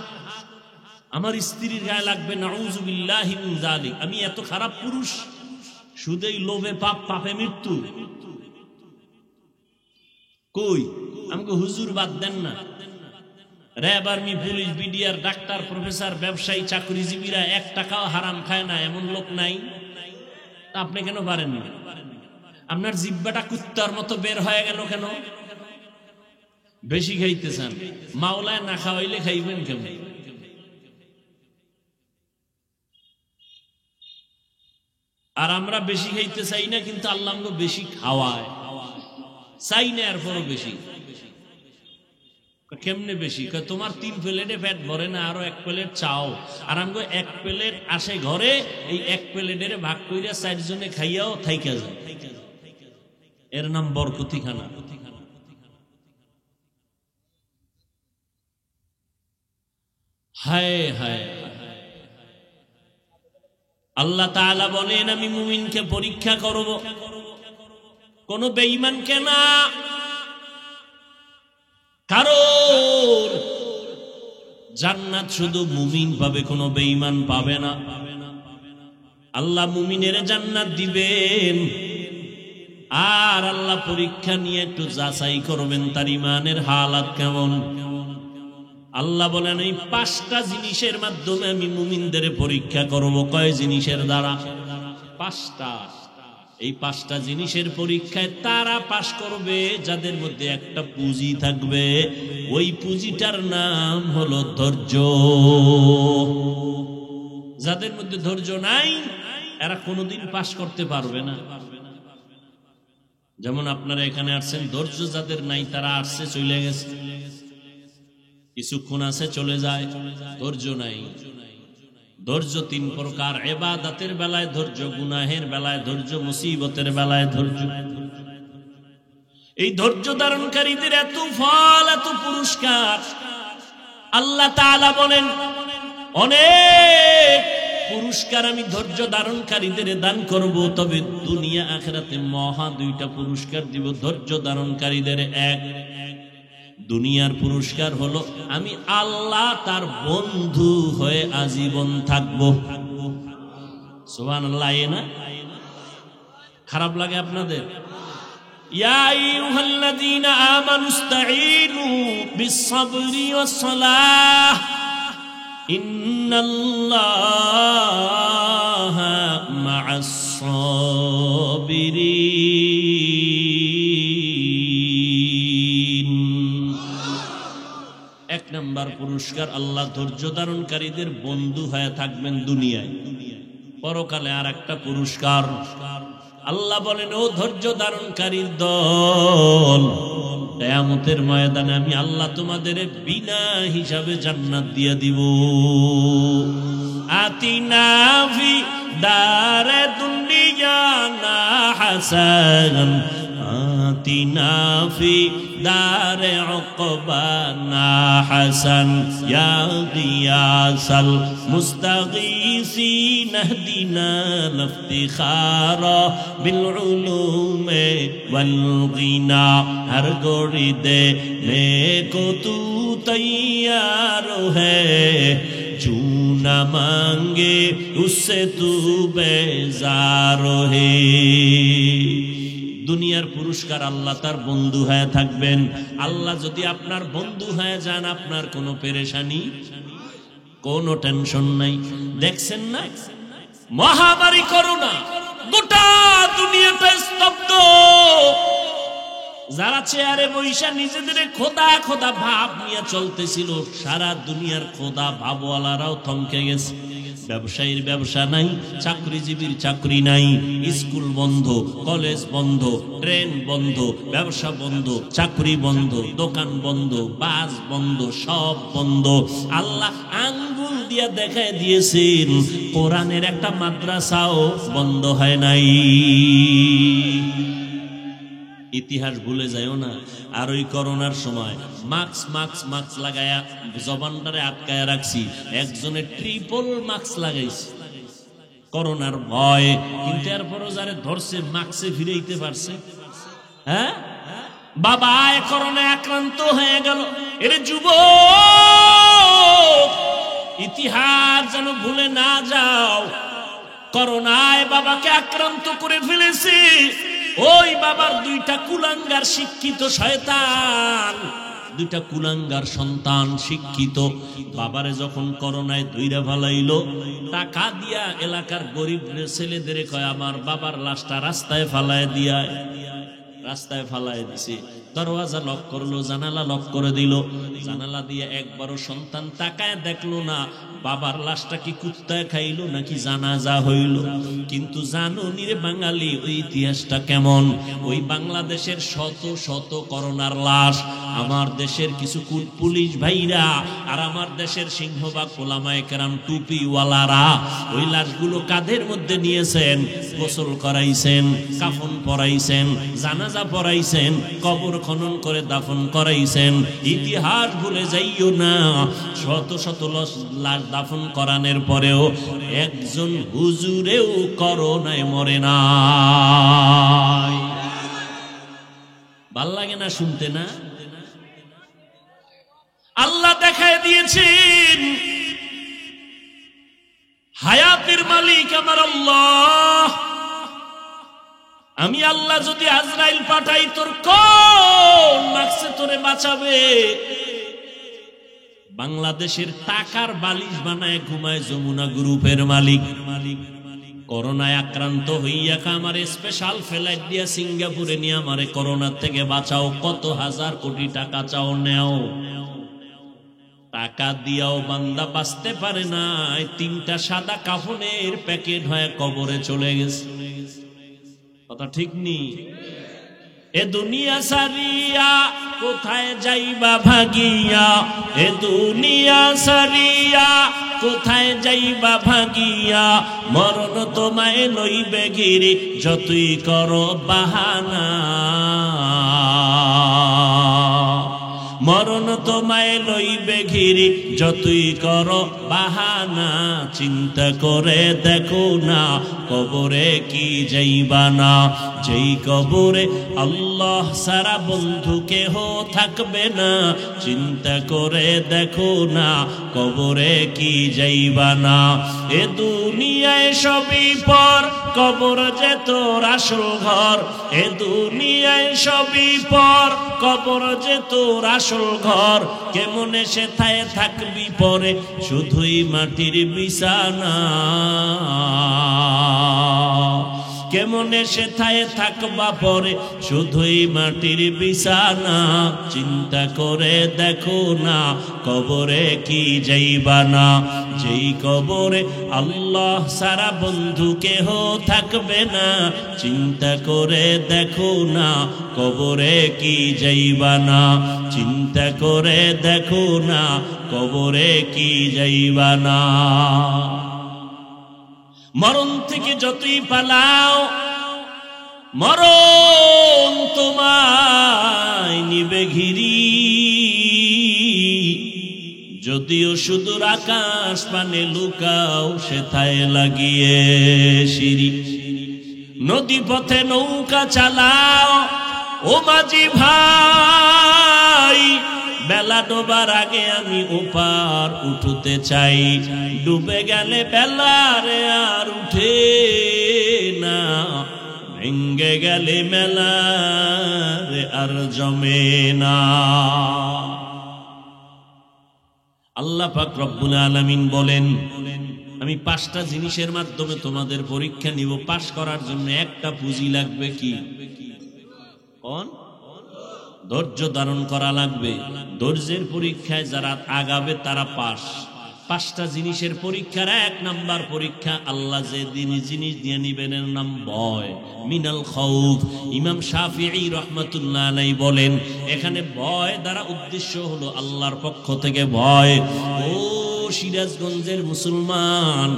Speaker 1: আমার স্ত্রীর গায়ে লাগবে। নাউযুবিল্লাহি মিন যালিক। আমি এত খারাপ পুরুষ? সুদেই লোভে পাপ, পাপে মৃত্যু। কই আমাকে হুজুর বাদ দেন না, RAB, army, police, BDR, doctor, professor, ব্যবসায়ী, চাকরিজীবীরা এক টাকাও হারাম খায় না, এমন লোক নাই? আপনি কেন পারেন না? আপনার জিহ্বাটা কুত্তার মতো বের হয়ে গেল কেন? বেশি খাইতে চান, মাওলায় না খাওয়াইলে খাইবেন কেমন? আর আমরা বেশি খাইতে চাই না, কিন্তু আল্লাহ আমাকে বেশি খাওয়ায়। চাই না এরপরও বেশি। কেমনে বেশি? তোমার 3 প্লেটে পেট ভরে না, আরো 1 প্লেট চাও। আর আমাকে 1 প্লেট আসে ঘরে, এই 1 প্লেটের ভাগ কইরা 4 জনে খাইয়াও থাইকা যায়। এর নাম বরকতি খানা। হায় হায়, আল্লাহ তাআলা বলেন আমি মুমিনকে পরীক্ষা করব, কোন বেঈমানকে না। কারণ জান্নাত শুধু মুমিন পাবে, কোন বেঈমান পাবে না। আল্লাহ মুমিনের জান্নাত দিবেন, আর আল্লাহ পরীক্ষা নিয়ে একটু যাচাই করবেন তার ইমানের হালাত কেমন। আল্লাহ বলেন এই 5টা জিনিসের মাধ্যমে আমি মুমিনদের পরীক্ষা করব। কয় জিনিসের দ্বারা? 5টা। এই 5টা জিনিসের পরীক্ষায় তারা পাশ করবে যাদের মধ্যে একটা পুঁজি থাকবে, ওই পুঁজিটার নাম হলো ধৈর্য। যাদের মধ্যে ধৈর্য নাই এরা কোনোদিন পাশ করতে পারবে না। যেমন আপনারা এখানে আসছেন, ধৈর্য যাদের নাই তারা আসছে চলে গেছে, কিছুক্ষণ আছে চলে যায়, ধৈর্য নাই। ধৈর্য 3 প্রকার, ইবাদতের বেলায় ধৈর্য, গুনাহের বেলায় ধৈর্য, মুসিবতের বেলায় ধৈর্য। এই ধৈর্য ধারণকারীদের এত ফল, এত পুরস্কার। আল্লাহ তাআলা বলেন অনেক পুরস্কার আমি ধৈর্য ধারণকারীদের দান করব, তবে দুনিয়া আখিরাতে মহা 2টা পুরস্কার দিব ধৈর্য ধারণকারীদের। এক, দুনিয়ার পুরস্কার হলো আমি আল্লাহ তার বন্ধু হয়ে আজীবন থাকব। সুবহানাল্লাহ। না খারাপ লাগে আপনাদের? ইয়া আইয়ুহাল্লাযীনা আমানুস্তাঈনু বিস-সাবরি ওয়াস-সালাহ ইন্নাল্লাহা মা'আস-সাবিরিন। 1 নাম্বার পুরস্কার, আল্লাহ ধৈর্য ধারণকারীদের বন্ধু হয়ে থাকবেন দুনিয়ায়। পরকালে আর একটা পুরস্কার, আল্লাহ বলেন ও ধৈর্য ধারণকারীর দল, কিয়ামতের ময়দানে আমি আল্লাহ তোমাদের বিনা হিসাবে জান্নাত দিয়ে দিব। আতিনা ফি দারে দুনিয়া না হাসান, আতিনা ফি দারে উকবানা হাসান, ইয়া গিয়াসাল মুস্তাগীসিন ইহদিনা লিফতিখারা বিল উলুমে ওয়াল গিনা। হর গোড়ি দে নেকো তু তৈয়ার হ্যায়, জু না মাঙ্গে উসসে তু বেজার হে। দুনিয়ার পুরস্কার আল্লাহ তার বন্ধু হয়ে থাকবেন। আল্লাহ যদি আপনার বন্ধু হয়ে যান, আপনার কোনো পেরেশানি, কোনো টেনশন নাই। দেখছেন না মহামারী করোনা, গোটা দুনিয়াটা স্তব্ধ। যারা চেয়ারে বৈশা নিজেদের খোদা খোদা ভাব নিয়ে চলতেছিল, সারা দুনিয়ার খোদা ভাবওয়ালারাও থমকে গেছে। ব্যবসায়ীর ব্যবসা নাই, চাকরিজীবীর চাকরি নাই, স্কুল বন্ধ, কলেজ বন্ধ, ট্রেন বন্ধ, ব্যবসা বন্ধ, চাকরি বন্ধ, দোকান বন্ধ, বাস বন্ধ, সব বন্ধ। আল্লাহ আঙ্গুল দিয়া দেখায় দিয়েছেন কোরআনের একটা মাদ্রাসাও বন্ধ হয় নাই। ইতিহাস ভুলে যায়ও না। আর ওই করোনার সময় মাস্ক লাগায়া জবানটারে আটকায়া রাখছি, একজনে ট্রিপল মাস্ক লাগাইছে করোনার ভয়, কিন্তু এরপরও যারে ধরছে মাস্কে ফিরাইতে পারছে। হ্যাঁ বাবা করোনায় আক্রান্ত হয়ে গেল। এর যুবক, ইতিহাস যেন ভুলে না যাও। করোনায় বাবাকে আক্রান্ত করে ফেলেছে। ওই বাবার 2টা কুলাঙ্গার শিক্ষিত শয়তান, 2টা কুলাঙ্গার সন্তান শিক্ষিত। বাবারে যখন করোনায় ধইরা ফেলাইলো, টাকা দিয়া এলাকার গরিব ছেলেদের কয় আমার বাবার লাশটা রাস্তায় ফালায় দিয়া, রাস্তায় ফালায় দিছে। দরওয়াজা লক করলো, জানালা লক করে দিল। জানালা দিয়ে একবারও সন্তান তাকায় দেখলো না বাবার লাশটা কি কুত্তায় খাইলো নাকি জানাজা হইল। কিন্তু জানো নিরে বাঙালি, ওই ইতিহাসটা কেমন? ওই বাংলাদেশের শত শত করোনার লাশ আমার দেশের কিছু পুলিশ ভাইরা আর আমার দেশের সিংহবাগ ওলামায়ে কেরাম টুপিওয়ালারা ওই লাশগুলো কাঁধের মধ্যে নিয়েছেন, গোসল করাইছেন, কাফন পরাইছেন, জানাজা পরাইছেন, কবর খনন করে দাফন করাইছেন। ইতিহাস ভুলে যাইও না। শত শত লাশ দাফন করানোর পরেও একজন হুজুরেও করোনায় মরে নাই। ভাল লাগে না শুনতে? না, আল্লাহ দেখায় দিয়েছেন হায়াতের মালিক আমার আল্লাহ। আমি আল্লাহ যদি আজরাইল পাঠাই, তোর কোন মাকসে তোরে বাঁচাবে? বাংলাদেশের টাকার বালিশ বানায় ঘুমায় যমুনা গ্রুপের মালিক করোনায় আক্রান্ত হইয়া আমার স্পেশাল ফ্লাইট দিয়া সিঙ্গাপুরে নিয়ে আমারে করোনা থেকে বাঁচাও। কত হাজার কোটি টাকা চাও, নেও। টাকা দিয়াও বান্দা বাঁচতে পারে না। 3টা সাদা কাফনের প্যাকেট হয়ে কবরে চলে গেছে। কথা ঠিক নি? এ দুনিয়া সারিয়া কোথায় যাইবা ভাগিয়া, এ দুনিয়া সারিয়া কোথায় যাইবা ভাগিয়া, মরণ তোমায় লইবে ঘিরে যতই করো বাহানা। মরণ তোমায় লইবে ঘিরে যতই করো বাহানা। চিন্তা করে দেখো না কবরে কি যাইবা না, যেই কবরে আল্লাহ সারা বন্ধু কেহ থাকবে না। চিন্তা করে দেখো না কবরে কি যাইবা না। এ দুনিয়ায় সবই পর, কবর যে তোর আসল ঘর। এ দুনিয়ায় সবই পর, কবর যে তোর আসল ঘর। কেমনে সেথায় থাকবি পরে, শুধুই মাটির বিছানা। কেমনে সেথায় থাকবা পরে, শুধুই মাটির বিছানা। চিন্তা করে দেখো না কবরে কি যাইবা না, যেই কবরে আল্লাহ সারা বন্ধু কেহ থাকবে না। চিন্তা করে দেখো না কবরে কি যাইবা না, চিন্তা করে দেখো না কবরে কি যাইবা না। মরণ থেকে যতই পালাও, মরণ তোমায় নিবে ঘিরি। যদিও সুদূর আকাশ পানে লুকাও, সেথায় লাগিয়ে সিঁড়ি। নদী পথে নৌকা চালাও ও মাঝি ভাই, বেলা ডোবার আগে আমি ওপার উঠতে চাই। ডুবে গেলে বেলারে আর উঠে না, ভেঙ্গে গেলে মেলারে আর জমে না। আল্লাহ পাক রব্বুল আলামিন বলেন, আমি 5টা জিনিসের মাধ্যমে তোমাদের পরীক্ষা নিব। পাশ করার জন্য একটা পুঁজি লাগবে। কি? কোন? ধৈর্য ধারণ করা লাগবে। ধৈর্যের পরীক্ষায় যারা আগাবে তারা পাস। 5টা জিনিসের পরীক্ষার 1 নাম্বার পরীক্ষা আল্লাহ যে জিনিস দিয়ে নিবেন এর নাম ভয়, মিনাল খাউফ। ইমাম শাফিঈ রাহমাতুল্লাহ আলাইহি বলেন, এখানে ভয় দ্বারা উদ্দেশ্য হলো আল্লাহর পক্ষ থেকে ভয়। ও সিরাজগঞ্জের মুসলমান,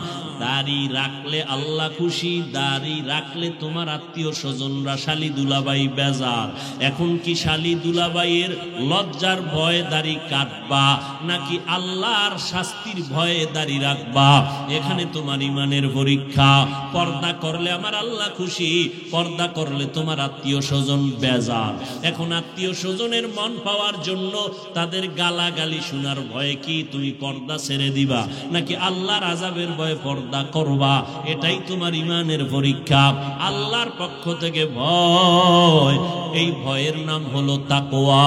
Speaker 1: দাড়ি রাখলে আল্লাহ খুশি, দাড়ি রাখলে তোমার আত্মীয় স্বজনরা শালি দুলাবাই বেজার। এখন কি শালি দুলাবাইয়ের লজ্জার ভয়ে দাড়ি কাটবা, নাকি আল্লাহর শাস্তির ভয়ে দাড়ি রাখবা? এখানে তোমার ইমানের পরীক্ষা। পর্দা করলে আমার আল্লাহ খুশি, পর্দা করলে তোমার আত্মীয় স্বজন বেজার। এখন আত্মীয় স্বজনের মন পাওয়ার জন্য তাদের গালাগালি শোনার ভয়ে কি তুমি পর্দা ছেড়ে দিবা, নাকি আল্লাহর আযাবের ভয়ে পর্দা করবা? এটাই তোমার ইমানের পরীক্ষা। আল্লাহর পক্ষ থেকে ভয়, এই ভয়ের নাম হলো তাকওয়া।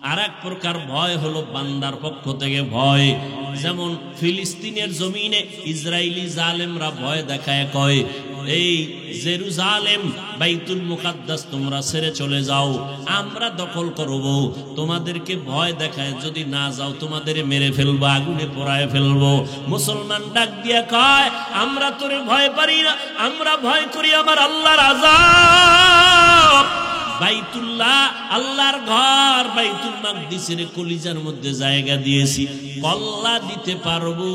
Speaker 1: আর এক প্রকার ভয় হলো বান্দার পক্ষ থেকে ভয়। যেমন ফিলিস্তিনের জমিনে ইসরায়েলি জালেমরা ভয় দেখায়, কয় এই জেরুজালেম বাইতুল মুকাদ্দাস তোমরা ছেড়ে চলে যাও, আমরা দখল করব। তোমাদেরকে ভয় দেখায়, যদি না যাও তোমাদের মেরে ফেলবো, আগুনে পোড়ায় ফেলবো। মুসলমান ডাক দিয়া কয়, আমরা তোরে ভয় পারি না, আমরা ভয় করি আমার আল্লাহর আযাব। বাইতুল্লাহ আল্লাহর ঘর, বাইতুল মাকদিসের কলিজার মধ্যে জায়গা দিয়েছি, কল্লা দিতে পারবো,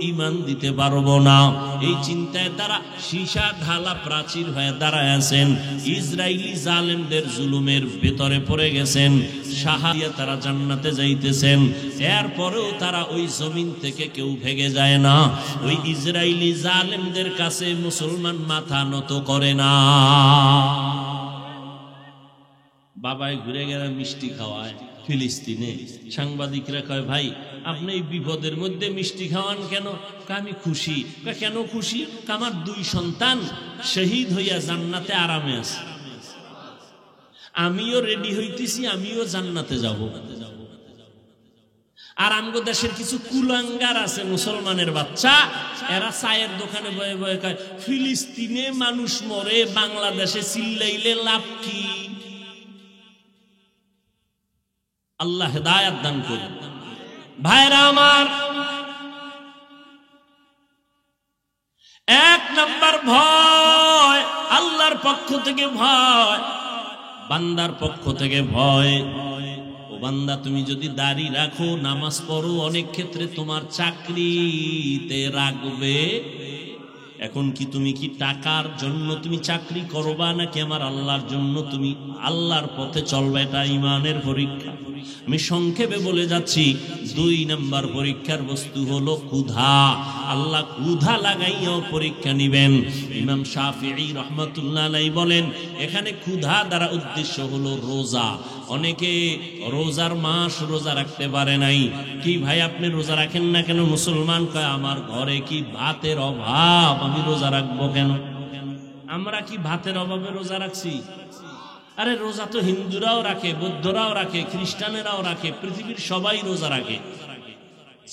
Speaker 1: ইমান দিতে পারবো না। এই চিন্তায় তারা সীসা ঢালা প্রাচীর হয়ে দাঁড়ায় আছেন। ইসরায়েলি জালেমদের জুলুমের ভেতরে পড়ে গেছেন। শাহাদিয়া তারা জান্নাতে যাইতেছেন, এরপরেও তারা ওই জমিন থেকে কেউ ভেগে যায় না। ওই ইসরায়েলি জালেমদের কাছে মুসলমান মাথা নত করে না। বাবাই ঘুরে গেলে মিষ্টি খাওয়ায় ফিলিস্তিনে। সাংবাদিকরা কয়, ভাই আপনি এই বিপদের মধ্যে মিষ্টি খাওয়ান কেন? আমি খুশি। কেন খুশি? আমার 2 সন্তান শহীদ হইয়া জান্নাতে আরামে আছে, আমিও রেডি হইতেছি, আমিও জান্নাতে যাব। আর আমগো দেশের কিছু কুলাঙ্গার আছে মুসলমানের বাচ্চা, এরা চায়ের দোকানে বয়ে বয়ে কয় ফিলিস্তিনে মানুষ মরে, বাংলাদেশে চিল্লাইলে লাভ কি? আল্লাহ হেদায়েত দান করুন। ভাইরা আমার, 1 নাম্বার ভয় আল্লাহর পক্ষ থেকে, ভয় বান্দার পক্ষ থেকে ভয়। ও বান্দা, তুমি যদি দাড়ি রাখো, নামাজ পড়ো, অনেক ক্ষেত্রে তোমার চাকরিতে রাখবে। এখন কি তুমি কি টাকার জন্য তুমি চাকরি করবা, নাকি আমার আল্লাহর জন্য তুমি আল্লাহর পথে চলবে? এটা ঈমানের পরীক্ষা। আমি সংক্ষেপে বলে যাচ্ছি। 2 নাম্বার পরীক্ষার বস্তু হলো ক্ষুধা। আল্লাহ ক্ষুধা লাগাইয়াও পরীক্ষা নিবেন। ইমাম শাফিঈ রাহমাতুল্লাহ আলাইহি বলেন, এখানে ক্ষুধা দ্বারা উদ্দেশ্য হলো রোজা। অনেকে রোজার মাস রোজা রাখতে পারে নাই। কি ভাই আপনি রোজা রাখেন না কেন? মুসলমান কয়, আমার ঘরে কি ভাতের অভাব, আমি রোজা রাখবো কেন? আমরা কি ভাতের অভাবে রোজা রাখছি? আরে রোজা তো হিন্দুরাও রাখে, বৌদ্ধরাও রাখে, খ্রিস্টানেরাও রাখে, পৃথিবীর সবাই রোজা রাখে।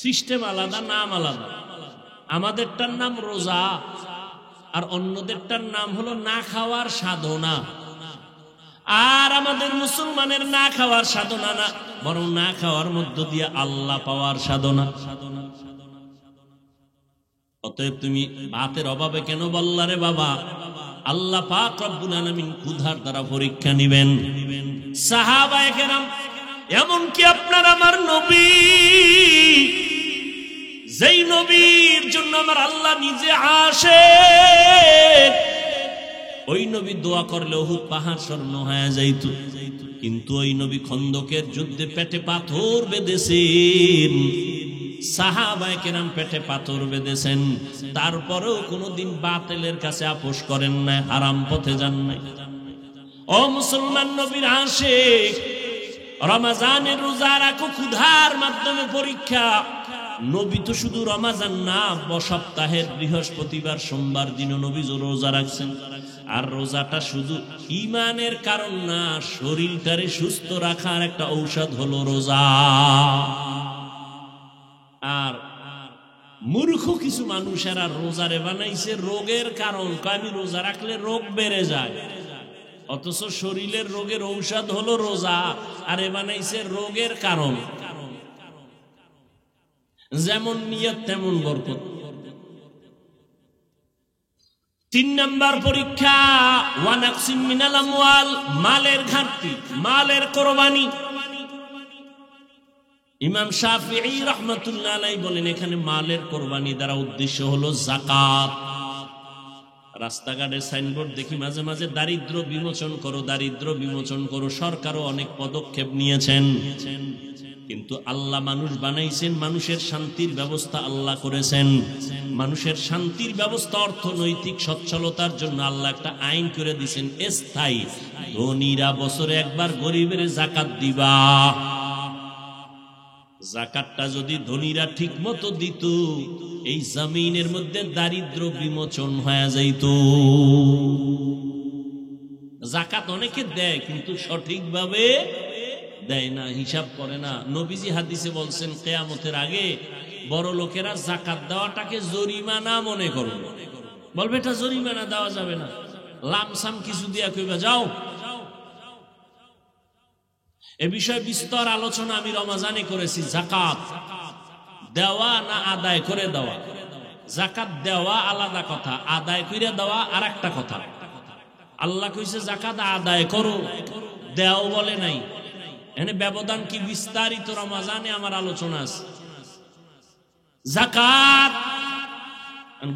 Speaker 1: সিস্টেম আলাদা, নাম আলাদা। আমাদেরটার নাম রোজা, আর অন্যদেরটার নাম হলো না খাওয়ার সাধনা। আর আমাদের মুসলমানের না খাওয়ার সাধনা না, বরং না খাওয়ার মধ্য দিয়ে আল্লাহ পাওয়ার সাধনা। অতএব তুমি ভাতের অভাবে কেন বললা রে বাবা? আল্লাহ পাক রব্বুল আলামিন ক্ষুধার দ্বারা পরীক্ষা নিবেন। সাহাবায়ে কেরাম, এমনকি আপনার আমার নবী, যেই নবীর জন্য আমার আল্লাহ নিজে আশিক, ওই নবী দোয়া করলে উহুদ পাহাড় স্বর্ণ হয়ে যাইত। কিন্তু ওই নবী খন্দকের যুদ্ধে পেটে পাথর বেঁধেছেন। সাহাবায়ে কেরাম পেটে পাথর বেঁধেছেন, তারপরেও কোনোদিন বাতিলের কাছে আপোষ করেন না, হারাম পথে যান নাই। ও মুসলমান নবীর আশিক, রমজানের রোজা রাখো ক্ষুধার মাধ্যমে পরীক্ষা। নবী তো শুধু রমজান না, সপ্তাহের বৃহস্পতিবার সোমবার দিনও নবী রোজা রাখছেন। আর রোজাটা শুধু ঈমানের কারণ না, শরীরটারে সুস্থ রাখার একটা ঔষধ হলো রোজা। আর মূর্খ কিছু মানুষেরা রোজারে বানাইছে রোগের কারণ। আমি রোজা রাখলে রোগ বেড়ে যায়, অথচ শরীরের রোগের ঔষধ হলো রোজা। আর এ বানাইছে রোগের কারণ। যেমন নিয়ত তেমন বরকত। 3 নাম্বার পরীক্ষা, ওয়ানাকসিম মিনাল আমওয়াল, মালের ঘাটতি, মালের কোরবানি। ইমাম শাফিঈ রাহমাতুল্লাহ আলাইহি বলেন, এখানে মালের কোরবানি দ্বারা উদ্দেশ্য হলো যাকাত। রাস্তাঘাটে সাইনবোর্ড দেখি মাঝে মাঝে, দারিদ্র বিমোচন করো, দারিদ্র বিমোচন করো। সরকারও অনেক পদক্ষেপ নিয়েছেন, কিন্তু আল্লাহ মানুষ বানাইছেন, মানুষের শান্তির ব্যবস্থা আল্লাহ করেছেন। মানুষের শান্তির ব্যবস্থা, অর্থনৈতিক সচ্ছলতার জন্য আল্লাহ একটা আইন করে দিয়েছেন স্থায়ী। ধনীরা বছরে একবার গরিবের যাকাত দিবা। যাকাতটা যদি ধনীরা ঠিক মতো দিত, এই জমিনের মধ্যে দারিদ্র বিমোচন হয়ে যাইত। যাকাত অনেকে দেয়, কিন্তু সঠিকভাবে দেয় না, হিসাব করে না। নবীজি হাদিসে বলছেন, কিয়ামতের আগে বড় লোকেরা যাকাত দেওয়াটাকে জরিমানা মনে করবে। বলবে এটা জরিমানা, দেওয়া যাবে না। লামসাম কিছু দিয়া কইবা যাও। এ বিষয়ে বিস্তর আলোচনা আমি রমজানে করেছি। যাকাত দেওয়া না আদায় করে দেওয়া। যাকাত দেওয়া আলাদা কথা, আদায় করে দেওয়া আর একটা কথা। আল্লাহ কইছে যাকাত আদায় করো, দেও বলে নাই। এখানে ব্যবধান কি বিস্তারিত রমজানে আমার আলোচনা আছে। যাকাত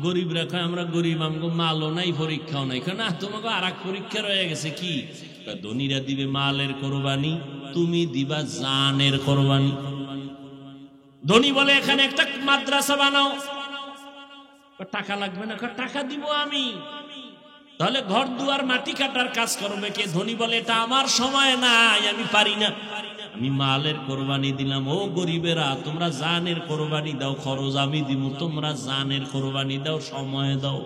Speaker 1: গরিবরা কয় আমরা গরিব, আমগো মালও নাই পরীক্ষাও নাই। না, তোমাকে আর এক পরীক্ষা রয়ে গেছে। কি? ধনীরা দিবে মালের কোরবানি, তুমি দিবা জানের কোরবানি। ধনী বলে এখানে একটা মাদ্রাসা বানাও, টাকা লাগবে না। টাকা দিব আমি। তাহলে ঘর দুয়ার মাটি কাটার কাজ করবে কে? ধনী বলে এটা আমার সময় নাই, আমি পারি না, আমি মালের কোরবানি দিলাম। ও গরিবেরা, তোমরা জানের কোরবানি দাও, খরচ আমি দিব, তোমরা জানের কোরবানি দাও, সময় দাও।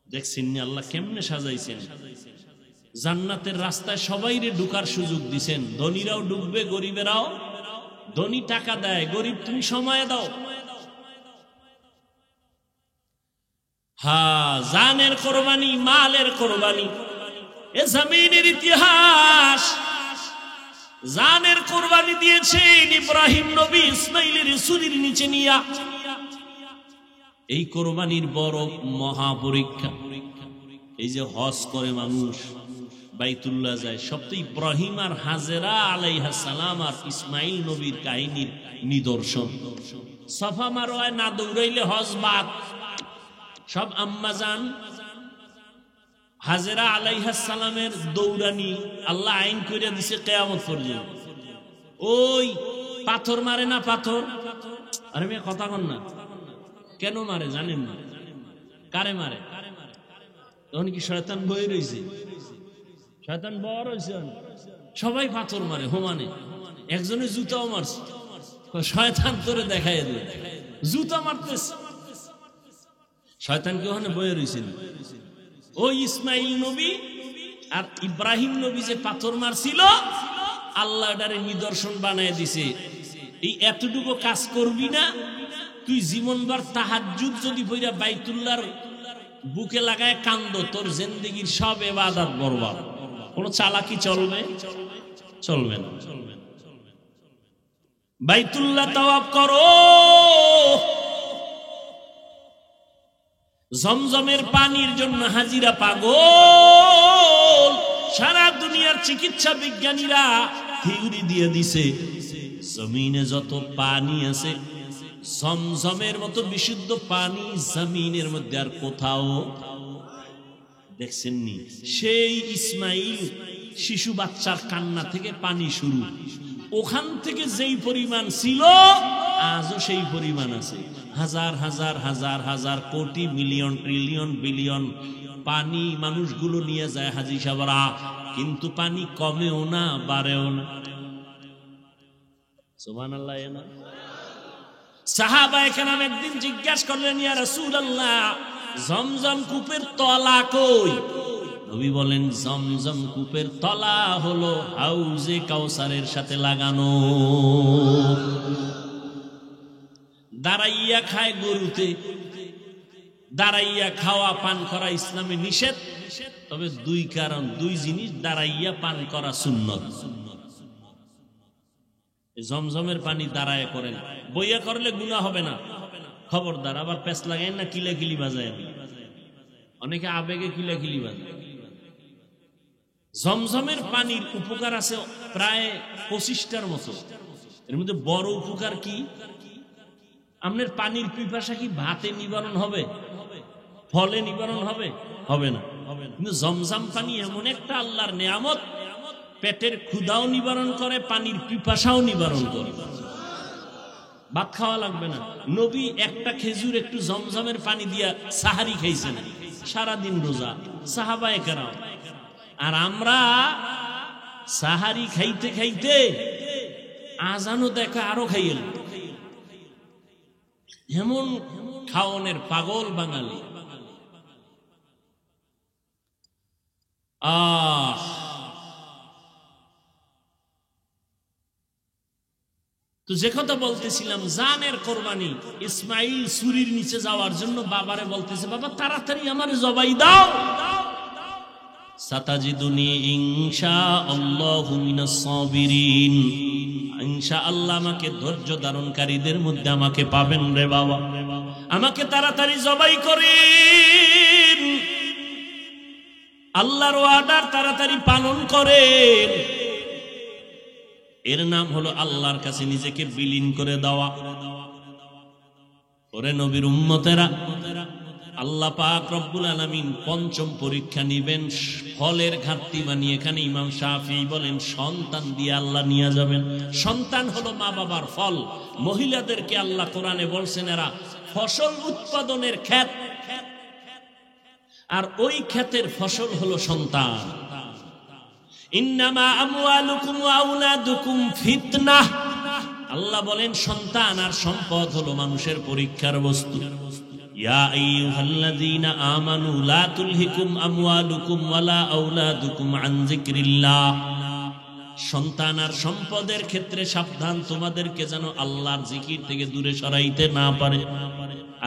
Speaker 1: দেখছেন আল্লাহ কেমনে সাজাইছেন। জান্নাতের রাস্তায় সবাইরে ঢুকার সুযোগ দিছেন। ধনীরাও ঢুকবে, গরিবেরাও। ধনী টাকা দেয়, গরিব তুমি সময় দাও। হ্যাঁ, জানের কোরবানি, মালের কোরবানি, এ জমিনের ইতিহাস। জানের কোরবানি দিয়েছেন ইব্রাহিম নবী ইসমাইলের চুরির নিচে নিয়া। এই কোরবানির বড় মহা পরীক্ষা। এই যে হজ করে মানুষ, বাইতুল্লাহ যায়, সব তো ইব্রাহিম আর হাজেরা আলাইহিস সালাম আর ইসমাইল নবীর কাহিনীর নিদর্শন। সাফা মারওয়ায় না দৌড়াইলে হজ বাদ। সব আম্মাজান হাজেরা আলাইহিস সালামের দৌড়ানি আল্লাহ আইন করে দিছে কিয়ামত পর্যন্ত। ওই পাথর মারে না, পাথর, আরে মেয়ে কথা কন না, কেন মারে জানেন না? কারে মারে? তখন কি শয়তান বই রয়েছে? শয়তান বড় হয়েছে, সবাই পাথর মারে হোমানে। একজনে জুতাও মারছে, শয়তান তোরে দেখাই দেবে, জুতা মারতেছে। শয়তান কি ওখানে বয়ে রয়েছিল? ওই ইসমাইল নবী আর ইব্রাহিম নবী যে পাথর মারছিল, আল্লাহ এটারে নিদর্শন বানায় দিছে। এই এতটুকু কাজ করবি না, তুই জীবনভর তাহাজ্জুদ যদি পইরা বাইতুল্লাহর বুকে লাগায় কান্দ, তোর জিন্দেগীর সব ইবাদত বরবাদ। কোন চালাকি চলবে? চলবে না। বাইতুল্লাহ তাওয়াফ করো, জমজমের পানির জন্য হাজিরা পাগল। সারা দুনিয়ার চিকিৎসা বিজ্ঞানীরা থিওরি দিয়ে দিছে, জমিনে যত পানি আছে জমজমের মতো বিশুদ্ধ পানি জমিনের মধ্যে আর কোথাও দেখছেননি। সেই ইসমাইল শিশু বাচ্চার কান্না থেকে পানি শুরু, ওখান থেকে যেই পরিমাণ ছিল আজও সেই পরিমাণ আছে। হাজার হাজার হাজার হাজার কোটি মিলিয়ন ট্রিলিয়ন বিলিয়ন পানি মানুষগুলো নিয়ে যায় হাজি সাহেবরা, কিন্তু পানি কমেও না বাড়েও না। সুবহানাল্লাহ। না সাহাবায়ে কেরাম একদিন জিজ্ঞাসা করলেন, ইয়া রাসূলুল্লাহ, জমজম কূপের তলা কই? নবী বলেন, জমজম কূপের তলা হলো হাউজে কাউসারের সাথে লাগানো। দাঁড়াইয়া খায় গরুতে, দাঁড়াইয়া খাওয়া পান করা ইসলামে নিষেধ। তবে দুই কারণ, দুই জিনিস দাঁড়াইয়া পান করা সুন্নত। জমজমের পানি দাঁড়ায় করেন, বইয়া করলে গুনাহ হবে না, খবরদার। আবার পেছ লাগাই না কিলাকিলি বাজায়, অনেকে আবেগে কিলাকিলি বাজায়। জমজমের পানির উপকার আছে প্রায় 25টার মতো। এর মধ্যে বড় উপকার কি? আপনার পানির পিপাসা কি ভাতে নিবারণ হবে? ফলে নিবারণ হবে? হবে না। কিন্তু জমজম পানি এমন একটা আল্লাহর নেয়ামত, পেটের ক্ষুধাও নিবারণ করে, পানির পিপাসাও নিবারণ করে। ভাত খাওয়া লাগবে না। নবী একটা খেজুর একটু জমজমের পানি দিয়া সাহারি খাইছেন, সারাদিন রোজা সাহাবায়ে কেরাম। আর আমরা সাহারি খাইতে খাইতে আজানও দেখা আরো খাইয়েল। এমন খাওয়ানোর পাগল বাঙালি। তো যে কথা বলতেছিলাম, জানের কোরবানি। ইসমাইল সুরির নিচে যাওয়ার জন্য বাবারে বলতেছে, বাবা তাড়াতাড়ি আমার জবাই দাও। সাতাজিদুনি ইনশাআল্লাহু মিনাস সাবিরিন, ইনশাআল্লাহ আমাকে ধৈর্য ধারণকারীদের মধ্যে আমাকে পাবেন রে বাবা। আমাকে তাড়াতাড়ি জবাই করেন, আল্লাহর ওয়াদার তাড়াতাড়ি পালন করেন। এর নাম হলো আল্লাহর কাছে নিজেকে বিলীন করে দেওয়া। ওরে নবীর উম্মতেরা, আল্লাহ পাক রব্বুল আলামিন পঞ্চম পরীক্ষা নিবেন ফলের ঘাটতি বানিয়ে। এখানে ইমাম শাফিঈ বলেন সন্তান দিয়ে আল্লাহ নিয়ে যাবেন। সন্তান হলো মা বাবার ফল। মহিলাদেরকে আল্লাহ কোরআনে বলছেন এরা ফসল উৎপাদনের ক্ষেত, আর ওই ক্ষেতের ফসল হলো সন্তান। ইন্নামা আমওয়ালুকুম ওয়া আওলাদুকুম ফিতনাহ। আল্লাহ বলেন সন্তান আর সম্পদ হলো মানুষের পরীক্ষার বস্তু। ইয়া আইয়ুহাল্লাযীনা আমানু লা তুলহিকুম আমওয়ালুকুম ওয়ালা আওলাদুকুম আন যিকরিল্লাহ। সন্তান আর সম্পদের ক্ষেত্রে সাবধান, তোমাদেরকে যেন আল্লাহর জিকির থেকে দূরে সরাইতে না পারে।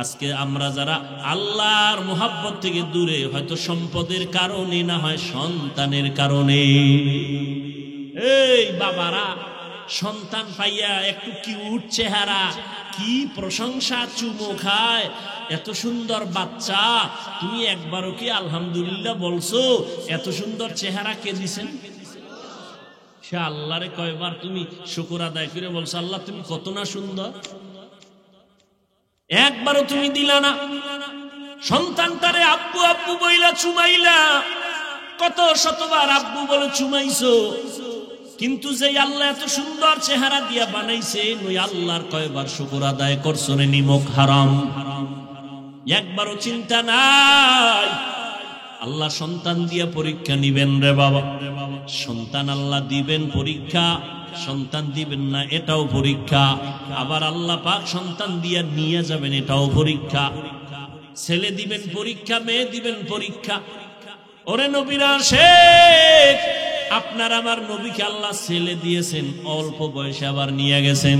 Speaker 1: আজকে আমরা যারা আল্লাহর মুহাব্বত থেকে দূরে, হয়তো সম্পদের কারণে, না হয় সন্তানের কারণে। এই বাবারা, সন্তান পাইয়া একটু কিউট চেহারা, কি প্রশংসা, চুমো খায়, এত সুন্দর বাচ্চা, তুমি একবারও কি আলহামদুলিল্লাহ বলছো? এত সুন্দর চেহারা কে দিছেন? সে আল্লাহরে কয়বার তুমি শুকর আদায় করে বলছো, আল্লাহ তুমি কত না সুন্দর? একবারও তুমি দিলা না। সন্তানটারে আব্বু আব্বু বইলা চুমাইলা, কত শতবার আব্বু বলে চুমাইছো, কিন্তু যে আল্লাহ এত সুন্দর চেহারা দিয়া বানাইছে, ওই আল্লাহর কয়বার শুকর আদায় করছো রে নিমক হারাম? একবারও চিন্তা নাই। আল্লাহ সন্তান দিয়া পরীক্ষা নিবেন রে বাবা। সন্তান আল্লাহ দিবেন পরীক্ষা, সন্তান দিবেন না এটাও পরীক্ষা। আবার আল্লাহ পাক সন্তান দিয়া নিয়ে যাবেন, এটাও পরীক্ষা। ছেলে দিবেন পরীক্ষা, মেয়ে দিবেন পরীক্ষা। ওরে নবীরা শেখ, আপনার আমার নবীকে আল্লাহ ছেলে দিয়েছেন, অল্প বয়সে আবার নিয়ে গেছেন।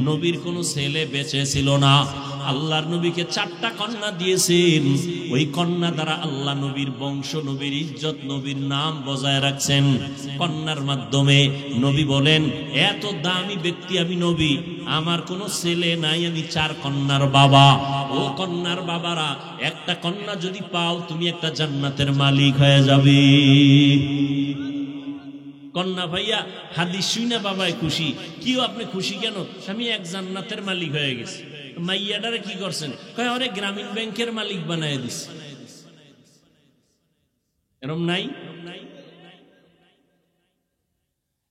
Speaker 1: নবীর কোনো ছেলে বেঁচে ছিল না, আল্লাহর নবীকে 4টা কন্যা দিয়েছেন। ওই কন্যা দ্বারা আল্লাহ নবীর বংশ, নবীর ইজ্জত, নবীর নাম বজায় রাখছেন। কন্যার মাধ্যমে নবী বলেন, এত দামি ব্যক্তি আমি নবী, আমার কোনো ছেলে নাই, আমি 4 কন্যার বাবা। ও কন্যার বাবারা, একটা কন্যা যদি পাও, তুমি একটা জান্নাতের মালিক হয়ে যাবে। কন্যা ভাইয়া হাদিস শুনে বাবাই খুশি। কি আপনি খুশি কেন? আমি এক জান্নাতের মালিক হয়ে গেছি। মাইয়াডারে কি করছেন? কয় ওরে গ্রামীণ ব্যাংকের মালিক বানায় দিছে। এরম নাই?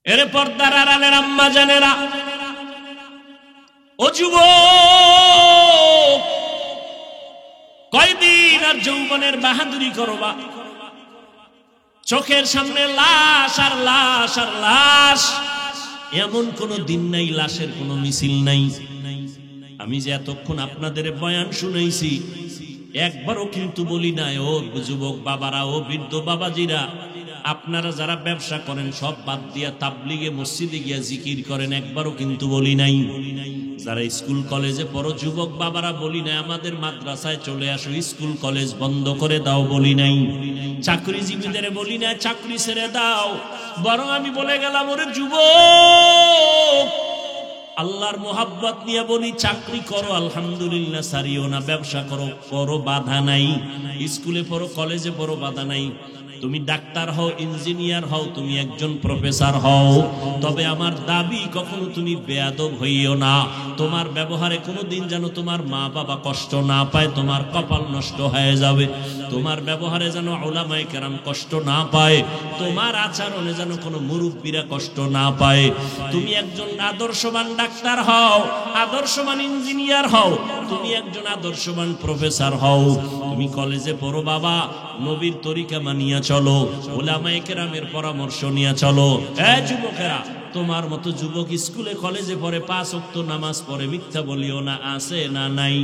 Speaker 1: এরে পর্দার আড়ালের আম্মা জানেরা, ও যুবক, কয়দিন আর যৌবনের বাহাদুরি করবা? চোখের সামনে লাশ আর লাশ আর লাশ, এমন কোন দিন নাই লাশের কোনো মিছিল নাই। আমি যে এতক্ষণ আপনাদের বয়ান শুনাইছি, একবারও কিন্তু বলি নাই ও যুবক বাবারা, ও বৃদ্ধ বাবাজিরা, আপনারা যারা ব্যবসা করেন সব বাদ দিয়া তাবলিগে মসজিদে গিয়া জিকির করেন, একবারও কিন্তু বলি নাই। যারা স্কুল কলেজে পড়ো যুবক বাবারা, বলি নাই আমাদের মাদ্রাসায় চলে আসো, স্কুল কলেজ বন্ধ করে দাও, বলি নাই। চাকরিজীবীদের বলি না চাকরি ছেড়ে দাও, বরং আমি বলে গেলাম ওরে যুবক, আল্লাহর মোহাব্বত নিয়ে বলি চাকরি করো আলহামদুলিল্লাহ, সারিও না। ব্যবসা করো, করো, বাধা নাই। স্কুলে পড়ো, কলেজে পড়ো, বাধা নাই। তুমি ডাক্তার হও, ইঞ্জিনিয়ার হও, তুমি একজন প্রফেসর হও, তবে আমার দাবি কখনো তুমি বেয়াদব হইও না। তোমার ব্যবহারে কোনোদিন যেন তোমার মা বাবা কষ্ট না পায়, তোমার কপাল নষ্ট হয়ে যাবে। তোমার ব্যবহারে যেন উলামায়ে কেরাম কষ্ট না পায়, তোমার আচরণে যেন কোনো মুরব্বীরা কষ্ট না পায়। তুমি একজন আদর্শবান ডাক্তার হও, আদর্শবান ইঞ্জিনিয়ার হও, তুমি একজন আদর্শবান প্রফেসর হও। তুমি কলেজে পড়ো বাবা, নবীর তরিকা মানিয়া চলো, উলামায়ে কেরামের পরামর্শ নিয়ে চলো। যুবকেরা, তোমার মতো যুবক স্কুলে কলেজে পড়ে, 5 ওয়াক্ত নামাজ পড়ে, মিথ্যা বলিও না, আছে না নাই?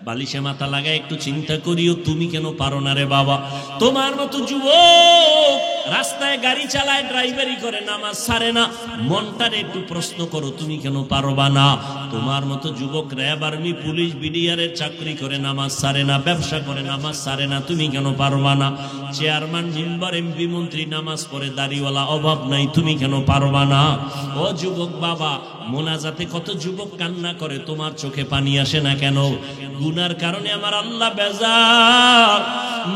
Speaker 1: বালিশে মাথা লাগায় একটু চিন্তা করিও, তুমি কেন পারো না রে বাবা? তোমার মতো যুবক রাস্তায় গাড়ি চালায়, ড্রাইভারি করে, নামাজ ছাড়ে না, মনটারে একটু প্রশ্ন করো, তুমি কেন পারবা না? তোমার মতো যুবক র্যাব, আর্মি, পুলিশ, বিডিআরের চাকরি করে, নামাজ ছাড়ে না, ব্যবসা করে, নামাজ ছাড়ে না, তুমি কেন পারবা না? চেয়ারম্যান, মেম্বার, এমপি, মন্ত্রী নামাজ পড়ে, দাড়িওয়ালা, অভাব নাই, তুমি কেন পারবা না? ও যুবক বাবা, মোনাজাতে কত যুবক কান্না করে, তোমার চোখে পানি আসে না কেন? গুনার কারণে আমার আল্লাহ বেজার,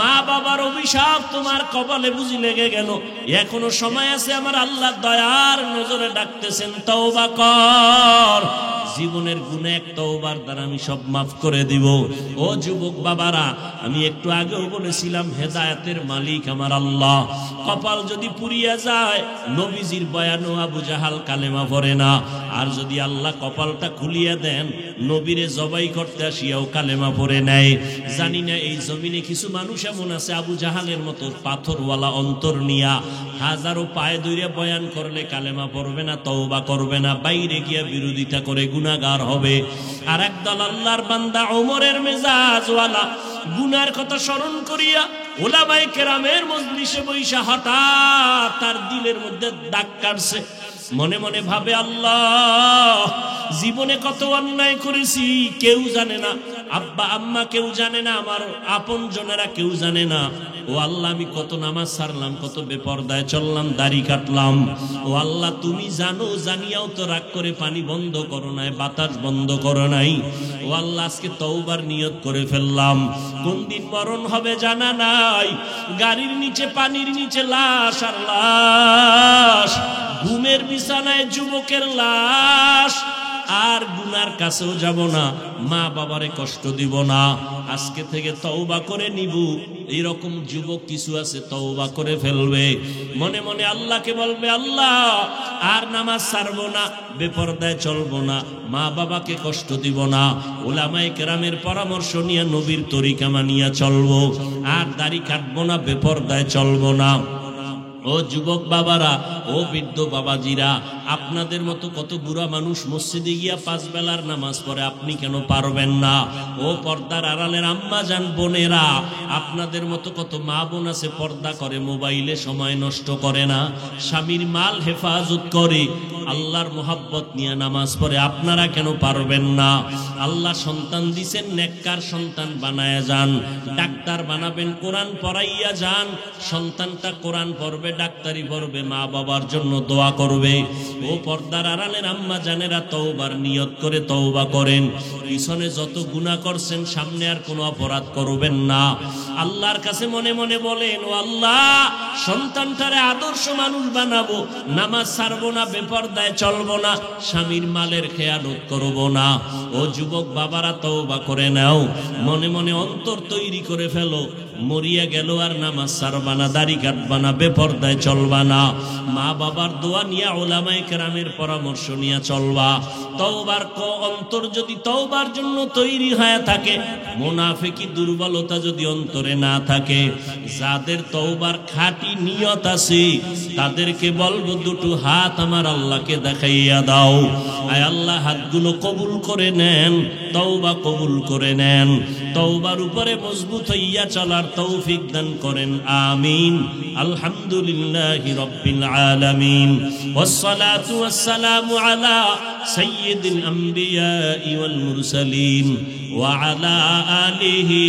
Speaker 1: মা বাবার অভিশাপ তোমার কপালে বুঝি লেগে গেল। এখনো সময় আছে, আমার আল্লাহ দয়ার নজরে ডাকতেছেন, তওবা কর। জীবনের গুনাহ এক তওবার দ্বারা আমি সব মাফ করে দিব। ও যুবক বাবারা, আমি একটু আগেও বলেছিলাম হেদায়েতের মালিক আমার আল্লাহ। কপাল যদি পুড়িয়া যায়, নবীজির বয়ানও আবু জাহাল কালেমা পড়ে না। আর যদি আল্লাহ কপালটা খুলিয়া দেন, নবীরে জবাই করতে আসিয়াও কালেমা পড়ে নেয়। জানি না এই জমিনে কিছু মানুষ এমন আছে আবু জাহালের মতো পাথরওয়ালা অন্তর নিয়া হাজারো পায়ে ধরে বয়ান করলে কালেমা পড়বে না, তওবা করবে না, বাইরে গিয়া বিরোধিতা করে গুনাহগার হবে। আর একদল আল্লাহর বান্দা ওমরের মেজাজওয়ালা গুনার কথা স্মরণ করিয়া উলামায়ে কেরামের মজলিসে বৈশা হঠাৎ তার দিলের মধ্যে দাগ কাটছে। মনে মনে ভাবে, আল্লাহ জীবনে কত অন্যায় করেছি, কেউ জানে না, আব্বা আম্মা কেউ জানে না, আমার আপন জনেরা কেউ জানে না। ও আল্লাহ, আমি কত নামাজ ছাড়লাম, কত বেপরদায় চললাম, দাড়ি কাটলাম। ও আল্লাহ, তুমি জানো, জানিয়াও তো রাগ করে পানি বন্ধ করো নাই, বাতাস বন্ধ করো নাই। ও আল্লাহ, আজকে তওবার নিয়ত করে ফেললাম। কোন দিন মরণ হবে জানা নাই, গাড়ির নিচে পানির নিচে লাশ আর লাশ, ঘুমের বিছানায় যুবকের লাশ। আর গুনার কাছেও যাব না, মা বাবারে কষ্ট দিব না, আজকে থেকে তওবা করে নিব। এইরকম যুবক কিছু আছে তওবা করে ফেলবে, মনে মনে আল্লাহকে বলবে, আল্লাহ আর নামাজ ছাড়বো না, বেপরদায় চলবো না, মা বাবাকে কষ্ট দিব না, উলামায়ে কেরামের পরামর্শ নিয়ে নবীর তরিকা মানিয়া চলবো, আর দাড়ি কাটবো না, বেপরদায় চলবো না। ও যুবক বাবারা, ও বৃদ্ধ বাবাজিরা, আপনাদের মতো কত বুড়া মানুষ মসজিদে গিয়া 5 বেলার নামাজ পড়ে, আপনি কেন পারবেন না? ও পর্দার আড়ালের আম্মা জান বোনেরা, আপনাদের মতো কত মা বোন আছে পর্দা করে, মোবাইলে সময় নষ্ট করে না, স্বামীর মাল হেফাজত করে, আল্লাহর মোহাব্বত নিয়ে নামাজ পড়ে, আপনারা কেন পারবেন না? আল্লাহ সন্তান দিছেন, নেককার সন্তান বানায়া যান, ডাক্তার বানাবেন, কোরআন পড়াইয়া যান, সন্তানটা কোরআন পড়বে, ডাক্তারি পড়বে, মা বাবার জন্য দোয়া করবে। ও পর্দার আড়ালের আম্মা জানেরা, তওবার নিয়ত করে তওবা করেন। পিছনে যত গুনাহ করছেন, সামনে আর কোনো অপরাধ করবেন না। আল্লাহর কাছে মনে মনে বলেন, ও আল্লাহ, সন্তানটারে আদর্শ মানুষ বানাবো, নামাজ ছাড়বো না, বেপরদায় চলবো না, স্বামীর মালের খেয়ানত করবো না। ও যুবক বাবারা, তওবা করে নাও, মনে মনে অন্তর তৈরি করে ফেলো, মরিয়া গেল আর নামাজ ছাড়বা না, দাড়ি কাটবা না, বেপরদায় চলবা না, মা বাবার দোয়া নিয়ে, উলামায়ে কেরামের পরামর্শ নিয়ে চলবা। তওবার অন্তর যদি তওবার জন্য তৈরি হয়ে থাকে, মুনাফিকি দুর্বলতা যদি অন্তরে না থাকে, যাদের তওবার খাঁটি নিয়ত আছে, তাদেরকে বলবো, দুটো হাত আমার আল্লাহকে দেখাইয়া দাও। আয় আল্লাহ, হাতগুলো কবুল করে নেন, তওবা কবুল করে নেন, তওবার উপরে মজবুত হইয়া চলার তৌফিক দান করেন, আমিন। আলহামদুলিল্লাহি রাব্বিল আলামিন, ওয়াসসালাতু ওয়াসসালামু আলা সাইয়্যিদিল আমবিয়াই ওয়াল মুরসালিন ওয়া আলা আলিহি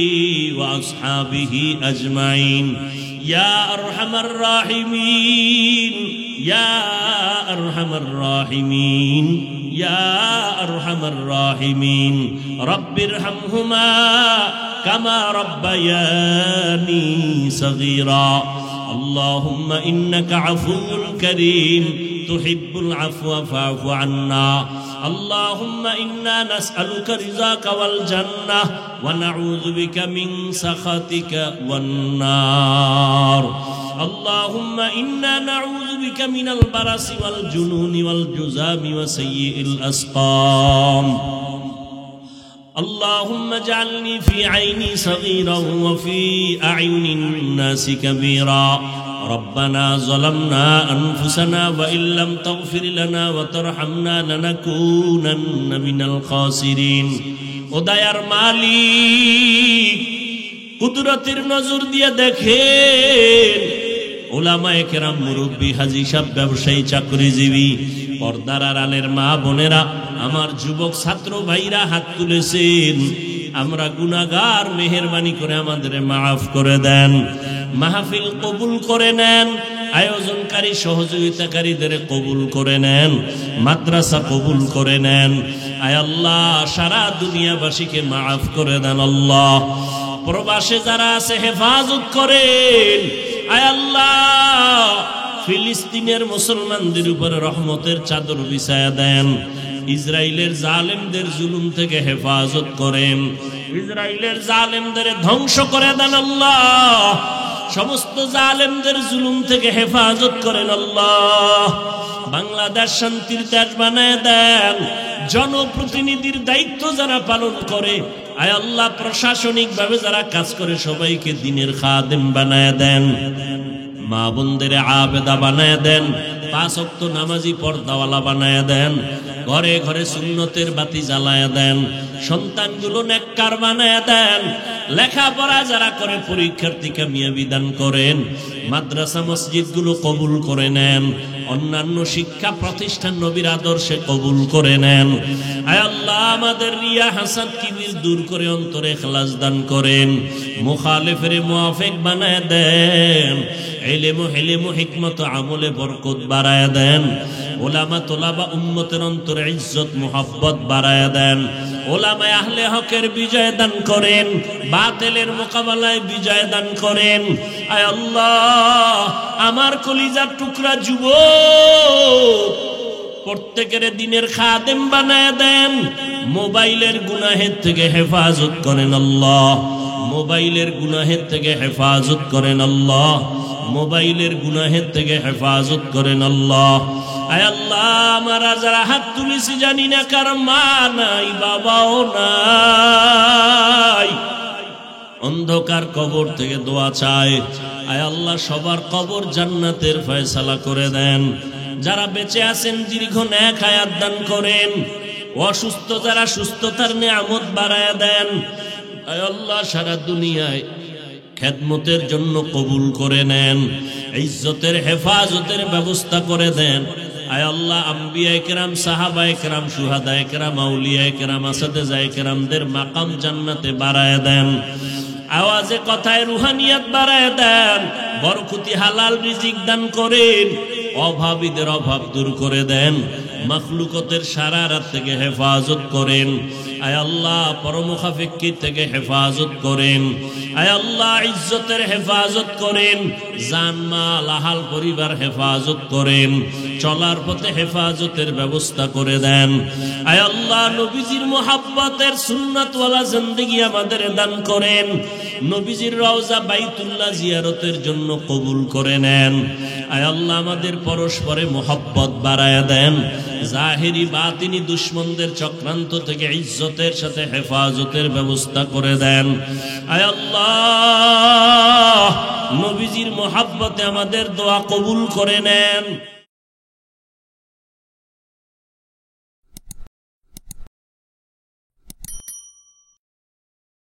Speaker 1: ওয়া আসহাবিহি আজমাইন। ইয়া আরহামার রাহিমিন, ইয়া আরহামার রাহিমিন, ইয়া আরহামার রাহিমিন, রব্বিরহামহুমা কামা রব্বায়ানি সগীরা। اللهم إنك عفو كريم تحب العفو فاعف عنا. اللهم إنا نسألك رضاك والجنة ونعوذ بك من سخطك والنار. اللهم إنا نعوذ بك من البرص والجنون والجذام وسيء الأسقام. اللهم اجعلني في عيني صغيرا وفي أعين الناس كبيرا. ربنا ظلمنا أنفسنا وإن لم تغفر لنا وترحمنا لنكونن من الخاسرين. ওদায়ার মালিক কুদরতের নজর দিয়ে দেখেন, উলামায়ে কেরাম, মুরব্বী, হাজী সাহেব, ব্যবসায়ী, চাকরিজীবী, পর্দার আড়ালের মা বোনেরা, আমার যুবক ছাত্র ভাইরা হাত তুলেছেন। আমরা গুনাহগার, মেহেরবানি করে আমাদের মাফ করে দেন, মাহফিল কবুল করে নেন, আয়োজনকারী সহযোগিতাকারীদের কবুল করে নেন, মাদ্রাসা কবুল করে নেন। আয় আল্লাহ, সারা দুনিয়াবাসীকে মাফ করে দেন। আল্লাহ, প্রবাসে যারা আছে হেফাজত করেন। আয় আল্লাহ, ফিলিস্তিনের মুসলমানদের উপরে রহমতের চাদর বিছায়া দেন। ইসরায়েলের জালেমদের জুলুম থেকে হেফাজত করেন, ইসরায়েলের জালেমদের ধ্বংস করে দেন আল্লাহ, সমস্ত জালেমদের জুলুম থেকে হেফাজত করেন আল্লাহ। বাংলাদেশ শান্তির দেশ বানায় দেন, জনপ্রতিনিধির দায়িত্ব যারা পালন করে আয় আল্লাহ, প্রশাসনিক ভাবে যারা কাজ করে সবাইকে দ্বীনের খাদেম বানায় দেন, মা বোনদের আবেদা বানায় দেন, 5 ওয়াক্ত নামাজি পর্দাওয়ালা বানায় দেন, ঘরে ঘরে সুন্নতের বাতি জ্বালায় দেন, সন্তানগুলো নেককার বানায় দেন, লেখাপড়া যারা করে পরীক্ষার্থী কামিয়াবি দান করেন, মাদ্রাসা মসজিদগুলো কবুল করে নেন, অন্যান্য শিক্ষা প্রতিষ্ঠান নবীর আদর্শে কবুল করে নেন। আয় আল্লাহ, আমাদের রিয়া হাসাদ কিবির দূর করে অন্তরে ইখলাস দান করেন, মুখালিফের মুআফিক বানায় দেন, ইলম হিলম হিকমত আমলে বরকত বাড়ায় দেন, উলামা তোলাবা উম্মতের অন্তরে ইজ্জত মুহাব্বত বাড়ায় দেন, উলামায়ে আহলে হকের বিজয় দান করেন, বাতিলের মোকাবেলায় বিজয় দান করেন। আয় আল্লাহ, আমার কলিজার টুকরা যুবক প্রত্যেকের দ্বীনের খাদেম বানায় দেন, মোবাইলের গুনাহের থেকে হেফাজত করেন আল্লাহ, মোবাইলের গুনাহের থেকে হেফাজত করেন আল্লাহ, মোবাইলের গুনাহের থেকে হেফাজত করেন আল্লাহ। আয় আল্লাহ, আমরা যারা হাত তুলেছি জানি না কার মা নাই বাবাও নাই, অন্ধকার কবর থেকে দোয়া চায়। আয় আল্লাহ, সবার কবর জান্নাতের ফয়সালা করে দেন, যারা বেঁচে আছেন দীর্ঘ নেক হায়াত দান করেন, অসুস্থ যারা সুস্থতার নিয়ামত বাড়ায় দেন। আয় আল্লাহ, সারা দুনিয়ায় খেদমতের জন্য কবুল করে নেন, ইজ্জতের হেফাজতের ব্যবস্থা করে দেন। আয় আল্লাহ, আম্বিয়ায়ে কেরাম, সাহাবায়ে কেরাম, শুহাদায়ে কেরাম, আউলিয়ায়ে কেরাম, আসাদেজায়ে কেরামদের মাকাম জান্নাতে বাড়ায় দেন, আওয়াজে কথায় রুহানিয়াত বাড়ায় দেন, বরকতি হালাল রিজিক দান করেন, অভাবীদের অভাব দূর করে দেন, মাখলুকতের শারারাত থেকে হেফাজত করেন। আয় আল্লাহ, পরমুখাফিক্কি থেকে হেফাজত করেন। আয় আল্লাহ, ইজ্জতের হেফাজত করেন, জান মাল আহাল পরিবার হেফাজত করেন, চলার পথে হেফাজতের ব্যবস্থা করে দেন। আয় আল্লাহ, নবীজির মুহাব্বতের সুন্নাতওয়ালা জিন্দেগি আমাদের দান করেন, নবীজির রওজা বাইতুল্লাহ জিয়ারতের জন্য কবুল করে নেন। আয় আল্লাহ, আমাদের পরস্পরে মুহাব্বত বাড়ায় দেন, জাহিরি বাতিনি দুশমনদের চক্রান্ত থেকে ইজ্জতের সাথে হেফাজতের ব্যবস্থা করে দেন। আয় আল্লাহ, নবীজির মুহাব্বতে আমাদের দোয়া কবুল করে নেন।